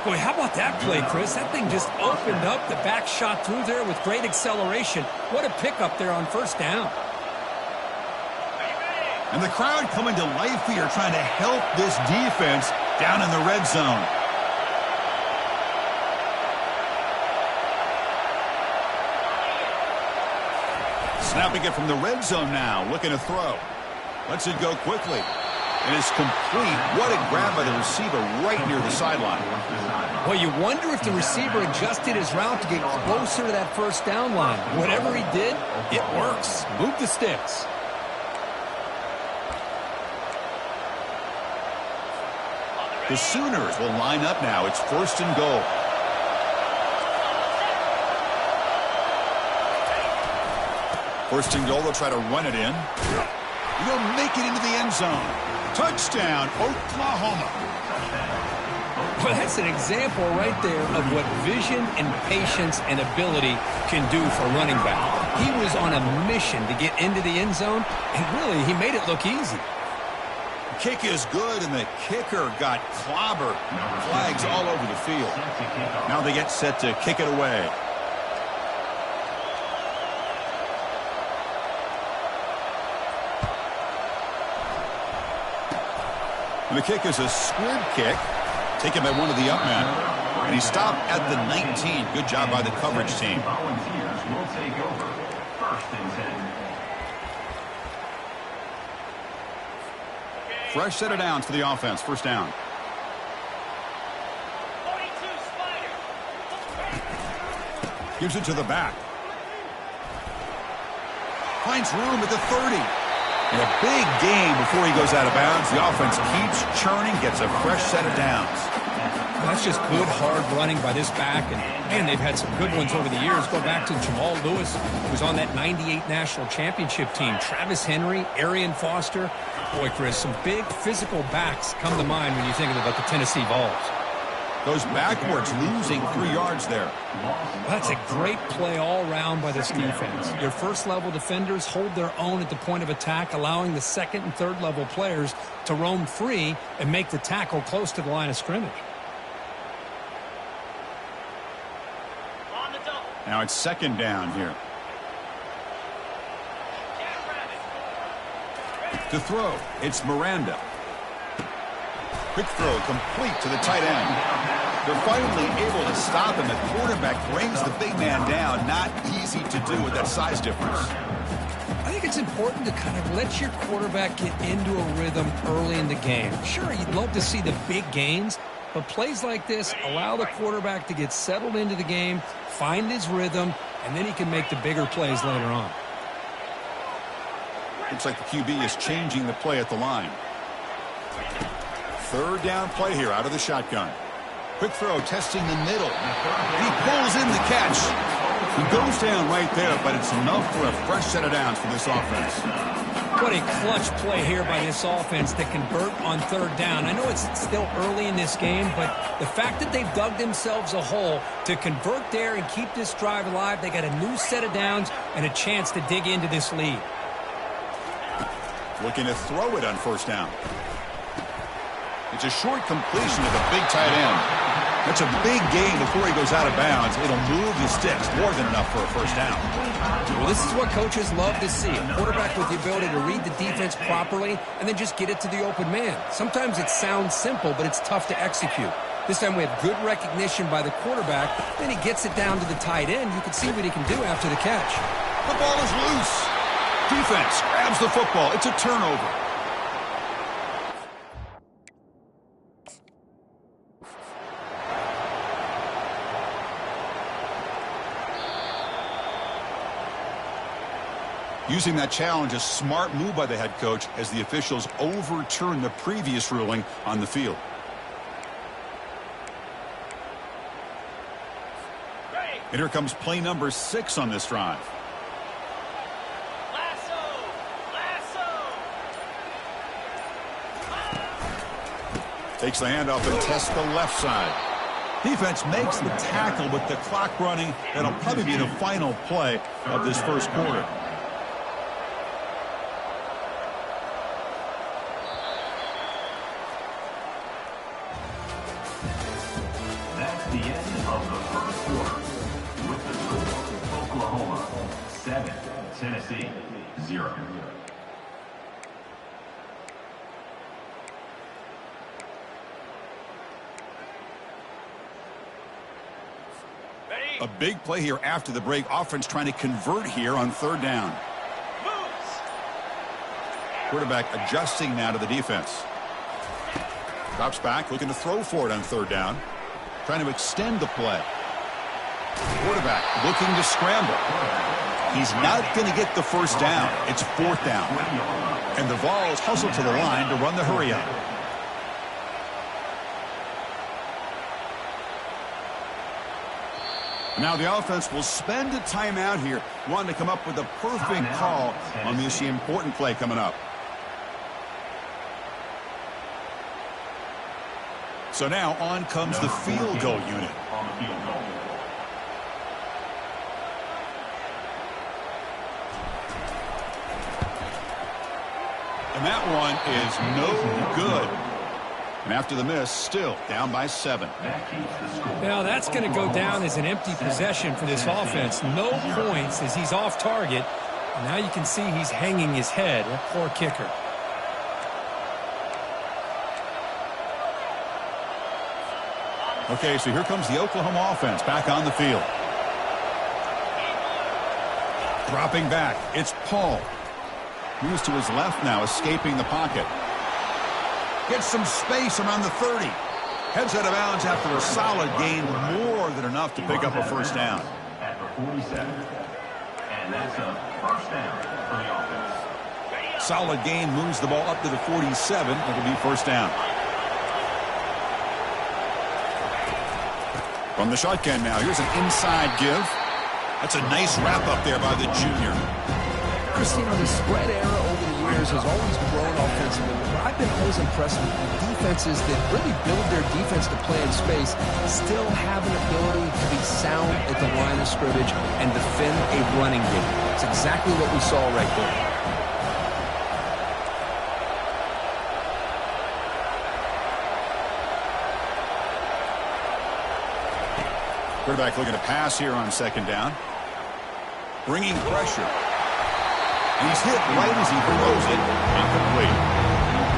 Boy, how about that play, Chris? That thing just opened up. The back shot through there with great acceleration. What a pickup there on first down. And the crowd coming to life here, trying to help this defense down in the red zone. Snapping it from the red zone now, looking to throw. Lets it go quickly. And it's complete. What a grab by the receiver right near the sideline. Well, you wonder if the receiver adjusted his route to get closer to that first down line. Whatever he did, it works. Move the sticks. The Sooners will line up now. It's 1st and goal. First and goal, they'll try to run it in. He'll make it into the end zone. Touchdown, Oklahoma. Well, that's an example right there of what vision and patience and ability can do for a running back. He was on a mission to get into the end zone, and really, he made it look easy. Kick is good, and the kicker got clobbered. Flags all over the field. Now they get set to kick it away. And the kick is a squib kick, taken by one of the up men. And he stopped at the 19. Good job by the coverage team. Volunteers will take over. First and 10. Fresh set of downs for the offense. First down. 42 Spider. Gives it to the back. Finds room at the 30. And a big gain before he goes out of bounds. The offense keeps churning, gets a fresh set of downs. That's just good, hard running by this back. And, man, they've had some good ones over the years. Go back to Jamal Lewis, who was on that 98 National Championship team. Travis Henry, Arian Foster. Boy, Chris, some big physical backs come to mind when you think about the Tennessee Vols. Goes backwards, losing 3 yards there. That's a great play all around by this defense. Your first-level defenders hold their own at the point of attack, allowing the second and third-level players to roam free and make the tackle close to the line of scrimmage. On the double. Now it's second down here. To throw, it's Miranda. Quick throw complete to the tight end. They're finally able to stop him. The quarterback brings the big man down. Not easy to do with that size difference. I think it's important to kind of let your quarterback get into a rhythm early in the game. Sure, you'd love to see the big gains, but plays like this allow the quarterback to get settled into the game, find his rhythm, and then he can make the bigger plays later on. Looks like the QB is changing the play at the line. Third down play here out of the shotgun. Quick throw, testing the middle. He pulls in the catch. He goes down right there, but it's enough for a fresh set of downs for this offense. What a clutch play here by this offense to convert on third down. I know it's still early in this game, but the fact that they've dug themselves a hole to convert there and keep this drive alive, they got a new set of downs and a chance to dig into this lead. Looking to throw it on first down. It's a short completion to the big tight end. That's a big gain before he goes out of bounds. It'll move the sticks, more than enough for a first down. Well, this is what coaches love to see. A quarterback with the ability to read the defense properly and then just get it to the open man. Sometimes it sounds simple, but it's tough to execute. This time we have good recognition by the quarterback. Then he gets it down to the tight end. You can see what he can do after the catch. The ball is loose. Defense grabs the football. It's a turnover. Using that challenge, a smart move by the head coach as the officials overturn the previous ruling on the field. And here comes play number 6 on this drive. Takes the handoff and tests the left side. Defense makes the tackle with the clock running. That'll probably be the final play of this first quarter. That's the end of the first quarter. With the score, Oklahoma 7, Tennessee 0. A big play here after the break. Offense trying to convert here on third down. Quarterback adjusting now to the defense. Drops back, looking to throw for it on third down. Trying to extend the play. Quarterback looking to scramble. He's not going to get the first down. It's fourth down. And the Vols hustle to the line to run the hurry up. Now the offense will spend a timeout here, wanting to come up with a perfect call on this important play coming up. So now on comes the field goal unit. On the field goal. And that one is no good. And after the miss, still down by 7. That keeps the score. Now that's going to go down as an empty possession for this offense. No points as he's off target. And now you can see he's hanging his head. That poor kicker. Okay, so here comes the Oklahoma offense back on the field. Dropping back, it's Paul. Moves to his left now, escaping the pocket. Gets some space around the 30. Heads out of bounds after a solid gain, more than enough to pick up a first down. At the 47. And that's a first down for the offense. Solid gain moves the ball up to the 47. It'll be first down. From the shotgun now, here's an inside give. That's a nice wrap up there by the junior. Christine, the spread era over the years has always grown offensively, but I've been always impressed with defenses that really build their defense to play in space, still have an ability to be sound at the line of scrimmage and defend a running game. It's exactly what we saw right there. Quarterback looking to pass here on second down. Bringing pressure. He's hit right as he throws it. Incomplete.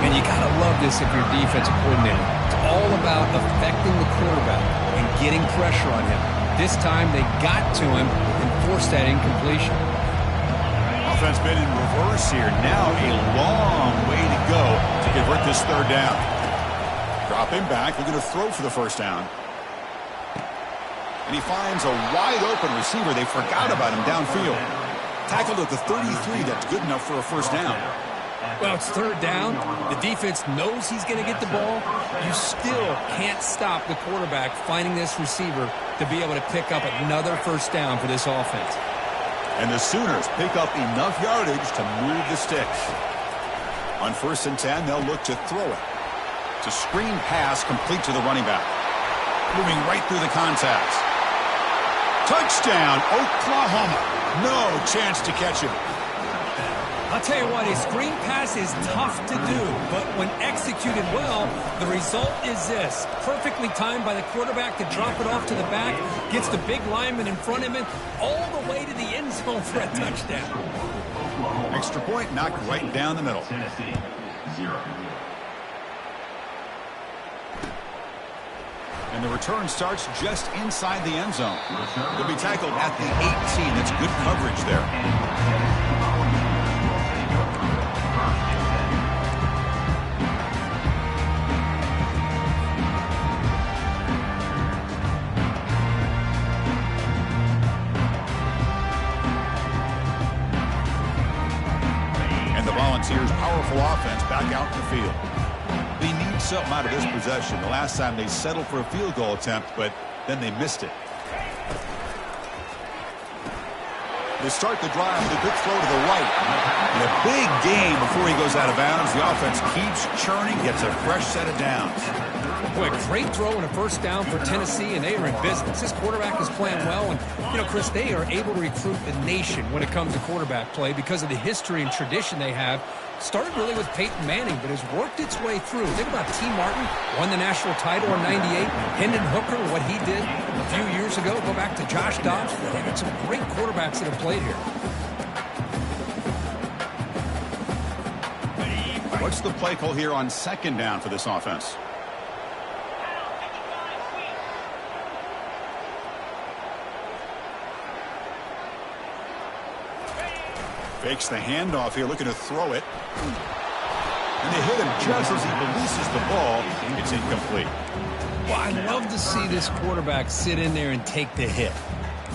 And you got to love this if you're a defensive coordinator. It's all about affecting the quarterback and getting pressure on him. This time they got to him and forced that incompletion. Offense been in reverse here. Now a long way to go to convert this third down. Dropping back, looking to throw for the first down. And he finds a wide-open receiver. They forgot about him downfield. Tackled at the 33. That's good enough for a first down. Well, it's third down. The defense knows he's going to get the ball. You still can't stop the quarterback finding this receiver to be able to pick up another first down for this offense. And the Sooners pick up enough yardage to move the sticks. On 1st and 10, they'll look to throw it. It's a screen pass complete to the running back. Moving right through the contacts. Touchdown, Oklahoma. No chance to catch him. I'll tell you what, a screen pass is tough to do, but when executed well, the result is this. Perfectly timed by the quarterback to drop it off to the back, gets the big lineman in front of him, all the way to the end zone for a touchdown. Extra point knocked right down the middle. Tennessee, 0. And the return starts just inside the end zone. They'll be tackled at the 18. That's good coverage there. And the Volunteers' powerful offense back out in the field. They need something out of this possession. The last time they settled for a field goal attempt, but then they missed it. They start the drive with a good throw to the right. And a big gain before he goes out of bounds. The offense keeps churning, gets a fresh set of downs. Boy, great throw and a first down for Tennessee, and they are in business. This quarterback is playing well, and, you know, Chris, they are able to recruit the nation when it comes to quarterback play because of the history and tradition they have. Started really with Peyton Manning, but has worked its way through. Think about T. Martin, won the national title in '98. Hendon Hooker, what he did a few years ago. Go back to Josh Dobbs. They've got some great quarterbacks that have played here. What's the play call here on second down for this offense? Fakes the handoff here, looking to throw it. And they hit him just as he releases the ball. It's incomplete. Well, I'd love to see this quarterback sit in there and take the hit.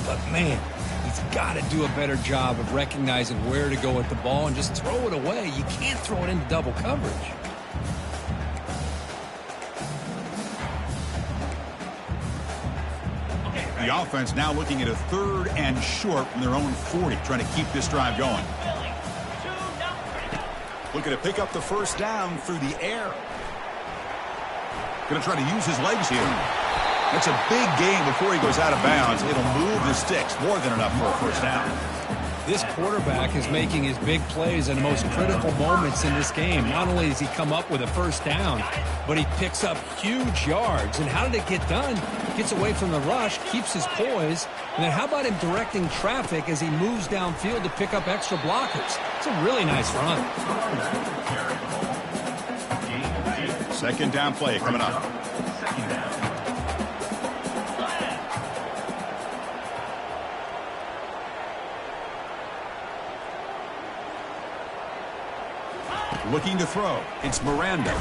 But, man, he's got to do a better job of recognizing where to go with the ball and just throw it away. You can't throw it into double coverage. The offense now looking at a 3rd and short from their own 40, trying to keep this drive going. Looking to pick up the first down through the air. Going to try to use his legs here. That's a big gain before he goes out of bounds. It'll move the sticks. More than enough for a first down. This quarterback is making his big plays in the most critical moments in this game. Not only does he come up with a first down, but he picks up huge yards. And how did it get done? Gets away from the rush, keeps his poise, and then how about him directing traffic as he moves downfield to pick up extra blockers? It's a really nice run. Second down play coming up. Looking to throw. It's Miranda.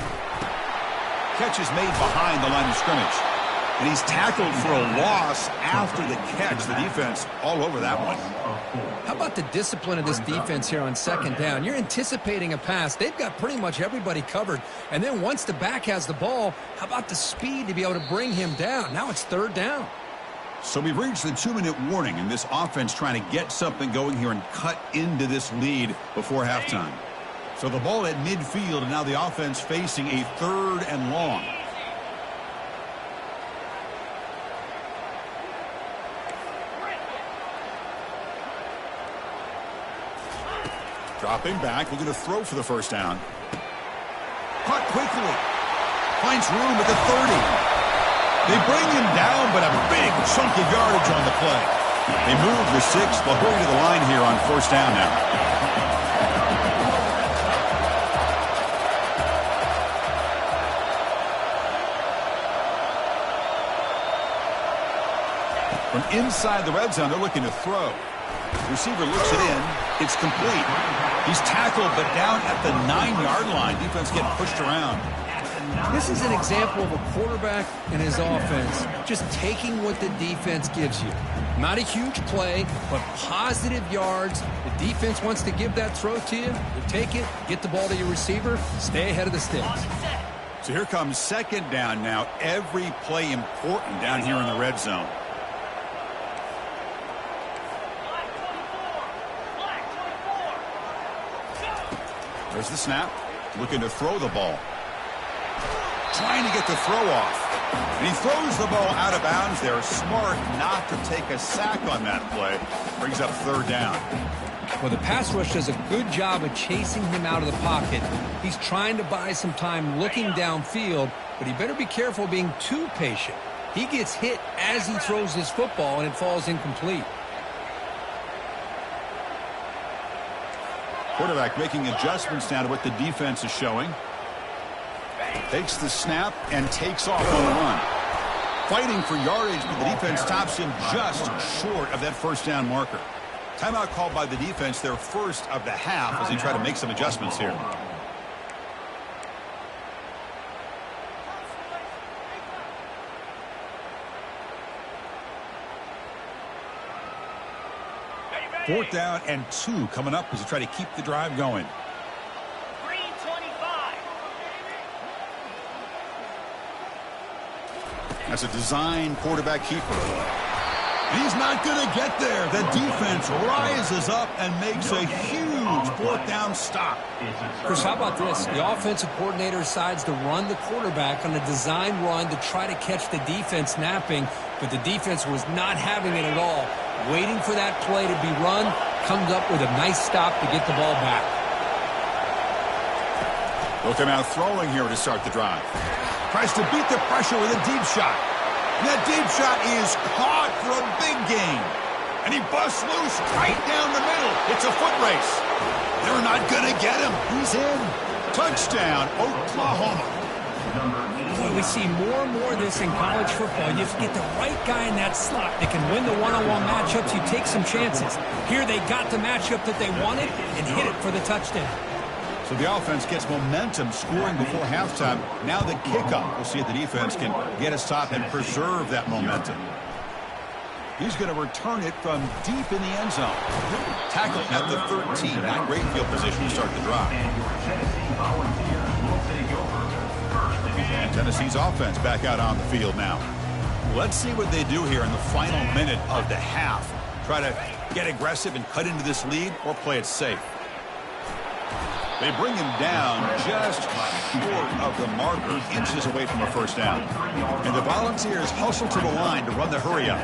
Catch is made behind the line of scrimmage. And he's tackled for a loss after the catch. The defense all over that one. How about the discipline of this defense here on second down? You're anticipating a pass. They've got pretty much everybody covered. And then once the back has the ball, how about the speed to be able to bring him down? Now it's third down. So we've reached the 2-minute warning, and this offense trying to get something going here and cut into this lead before halftime. So the ball at midfield, and now the offense facing a 3rd and long. Dropping back, looking to throw for the first down. Caught quickly. Finds room at the 30. They bring him down, but a big chunk of yardage on the play. They move the 6. They'll hurry to the line here on first down now. From inside the red zone, they're looking to throw. Receiver looks it in. It's complete. He's tackled, but down at the 9-yard line. Defense getting pushed around. This is an example of a quarterback and his offense just taking what the defense gives you. Not a huge play, but positive yards. The defense wants to give that throw to you. You take it, get the ball to your receiver, stay ahead of the sticks. So here comes second down now. Every play important down here in the red zone. There's the snap. Looking to throw the ball. Trying to get the throw off. And he throws the ball out of bounds there. Smart not to take a sack on that play. Brings up third down. Well, the pass rush does a good job of chasing him out of the pocket. He's trying to buy some time looking downfield, but he better be careful being too patient. He gets hit as he throws his football, and it falls incomplete. Quarterback making adjustments now to what the defense is showing. Takes the snap and takes off on the run. Fighting for yardage, but the defense stops him just short of that first down marker. Timeout called by the defense, their first of the half, as they try to make some adjustments here. Fourth down and 2 coming up as they try to keep the drive going. Green 25. That's a design quarterback keeper. He's not going to get there. The defense rises up and makes a huge fourth down stop. Chris, how about this? The offensive coordinator decides to run the quarterback on a design run to try to catch the defense napping, but the defense was not having it at all. Waiting for that play to be run, comes up with a nice stop to get the ball back. Looking out throwing here to start the drive. Tries to beat the pressure with a deep shot. And that deep shot is caught for a big gain. And he busts loose right down the middle. It's a foot race. They're not going to get him. He's in. Touchdown, Oklahoma. Boy, we see more and more of this in college football. You have to get the right guy in that slot that can win the one-on-one matchups. You take some chances. Here they got the matchup that they wanted and hit it for the touchdown. So the offense gets momentum, scoring before halftime. Now the kickoff. We'll see if the defense can get a stop and preserve that momentum. He's going to return it from deep in the end zone. Tackle at the 13. Not great field position to start the drive. And Tennessee's offense back out on the field now. Let's see what they do here in the final minute of the half. Try to get aggressive and cut into this lead or play it safe. They bring him down just short of the marker, inches away from a first down. And the Volunteers hustle to the line to run the hurry up.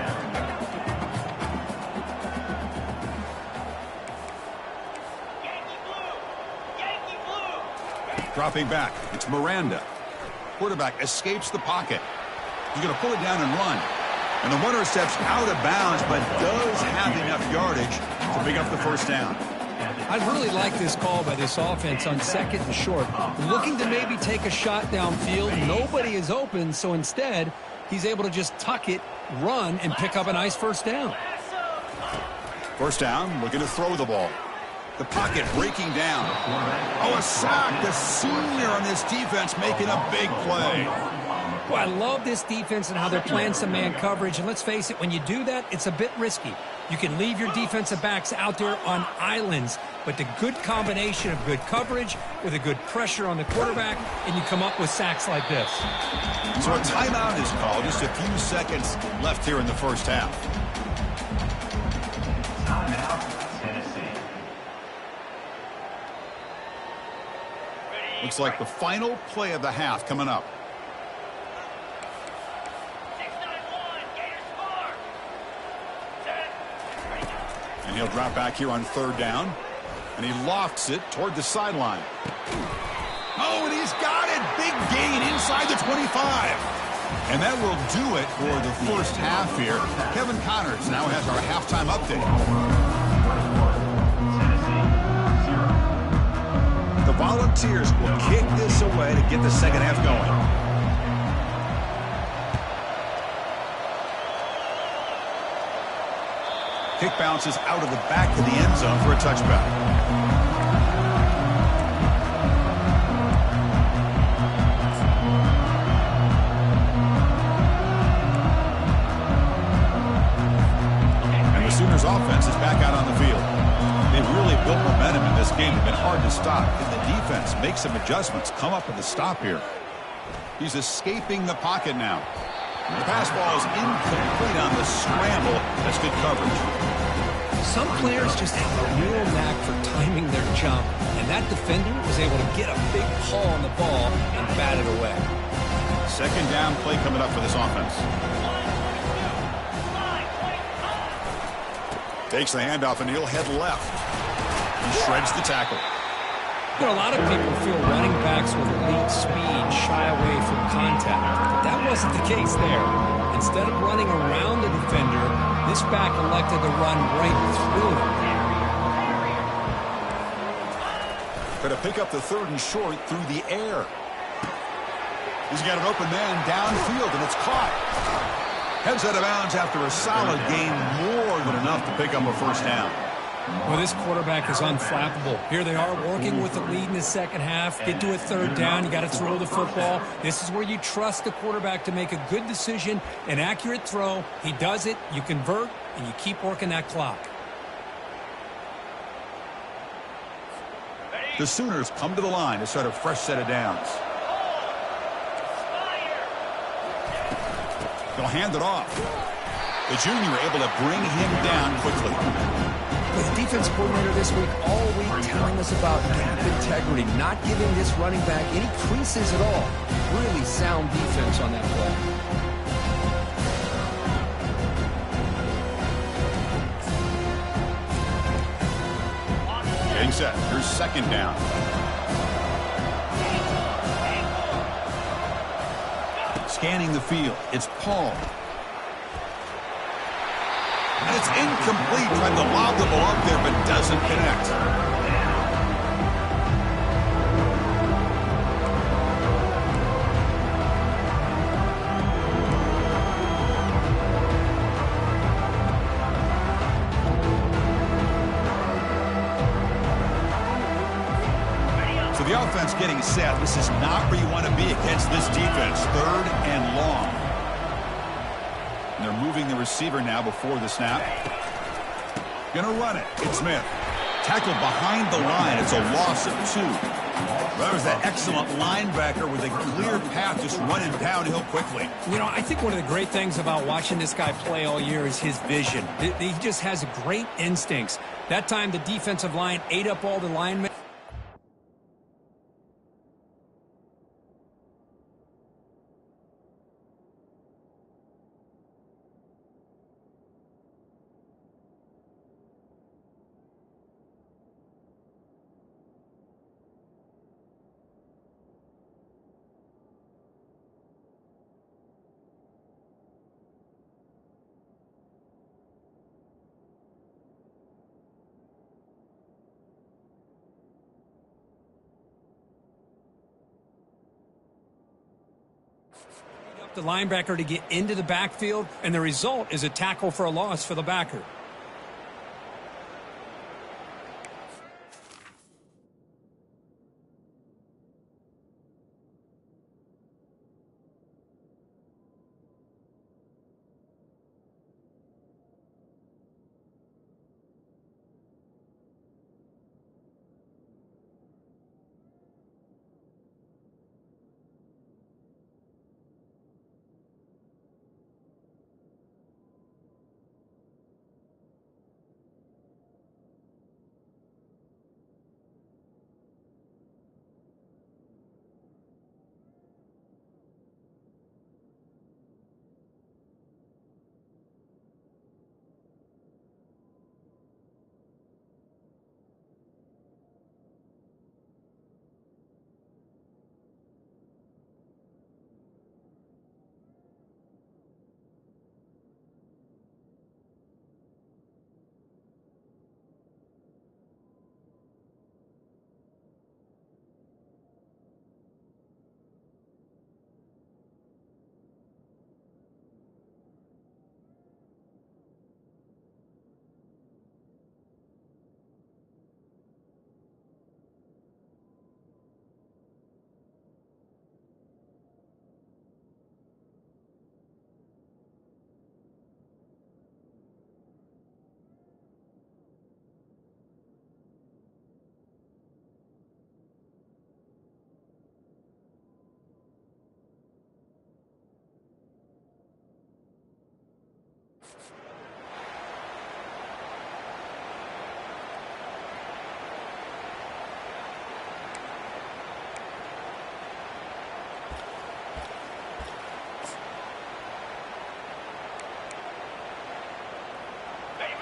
Dropping back, it's Miranda. Quarterback escapes the pocket. He's going to pull it down and run. And the runner steps out of bounds, but does have enough yardage to pick up the first down. I really like this call by this offense on second and short. Looking to maybe take a shot downfield. Nobody is open, so instead, he's able to just tuck it, run, and pick up a nice first down. First down, looking to throw the ball. The pocket breaking down. Oh, a sack. The senior on this defense making a big play. Well, I love this defense and how they're playing some man coverage. And let's face it, when you do that, it's a bit risky. You can leave your defensive backs out there on islands, but the good combination of good coverage with a good pressure on the quarterback, and you come up with sacks like this. So a timeout is called. Just a few seconds left here in the first half. Looks like the final play of the half coming up. And he'll drop back here on third down. And he lofts it toward the sideline. Oh, and he's got it. Big gain inside the 25. And that will do it for the first half here. Kevin Connors now has our halftime update. The Volunteers will kick this away to get the second half going. Kick bounces out of the back of the end zone for a touchback. And the Sooners offense is back out on the field. They've really built momentum in this game. It's been hard to stop. And the defense makes some adjustments, come up with a stop here. He's escaping the pocket now. The pass ball is incomplete on the scramble. That's good coverage. Some players just have a real knack for timing their jump, and that defender was able to get a big paw on the ball and bat it away. Second down play coming up for this offense. Takes the handoff, and he'll head left. He shreds the tackle. You know, a lot of people feel running backs with elite speed shy away from contact, but that wasn't the case there. Instead of running around the defender, this back elected to run right through him. Going to pick up the third and short through the air. He's got an open man downfield, and it's caught. Heads out of bounds after a solid gain, more than enough to pick up a first down. Well, this quarterback is unflappable. Here they are working with the lead in the second half. Get to a third down. You got to throw the football. This is where you trust the quarterback to make a good decision, an accurate throw. He does it. You convert, and you keep working that clock. The Sooners come to the line to start a fresh set of downs. They'll hand it off. The junior able to bring him down quickly. With the defense coordinator this week, all week telling us about gap integrity, not giving this running back any creases at all. Really sound defense on that play. Getting set. Here's second down. Scanning the field. It's Paul. And it's incomplete. Trying to lob the ball up there, but doesn't connect. So the offense getting set. This is not where you want to be against this defense. Third and long. And they're moving the receiver now before the snap. Gonna run it. It's Smith. Tackled behind the line. It's a loss of 2. That was that excellent linebacker with a clear path just running downhill quickly. You know, I think one of the great things about watching this guy play all year is his vision. He just has great instincts. That time the defensive line ate up all the linemen. the linebacker to get into the backfield, and the result is a tackle for a loss for the backer.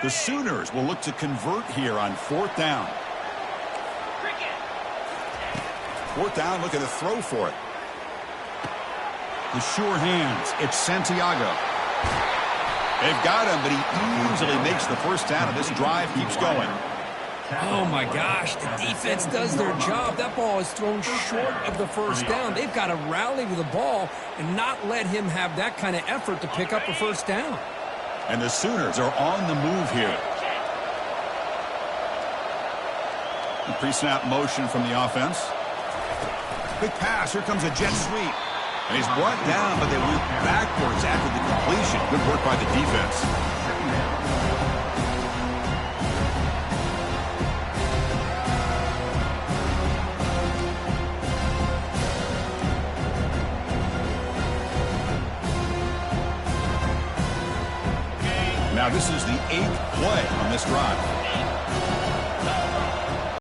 The Sooners will look to convert here on 4th down. 4th down, looking to throw for it. The sure hands. It's Santiago. They've got him, but he easily makes the first down, and this drive keeps going. Oh, my gosh. The defense does their job. That ball is thrown short of the first down. They've got to rally to the ball and not let him have that kind of effort to pick up a first down. And the Sooners are on the move here. The pre-snap motion from the offense. Quick pass. Here comes a jet sweep. And he's brought down, but they went backwards after the completion. Good work by the defense. Now this is the 8th play on this drive.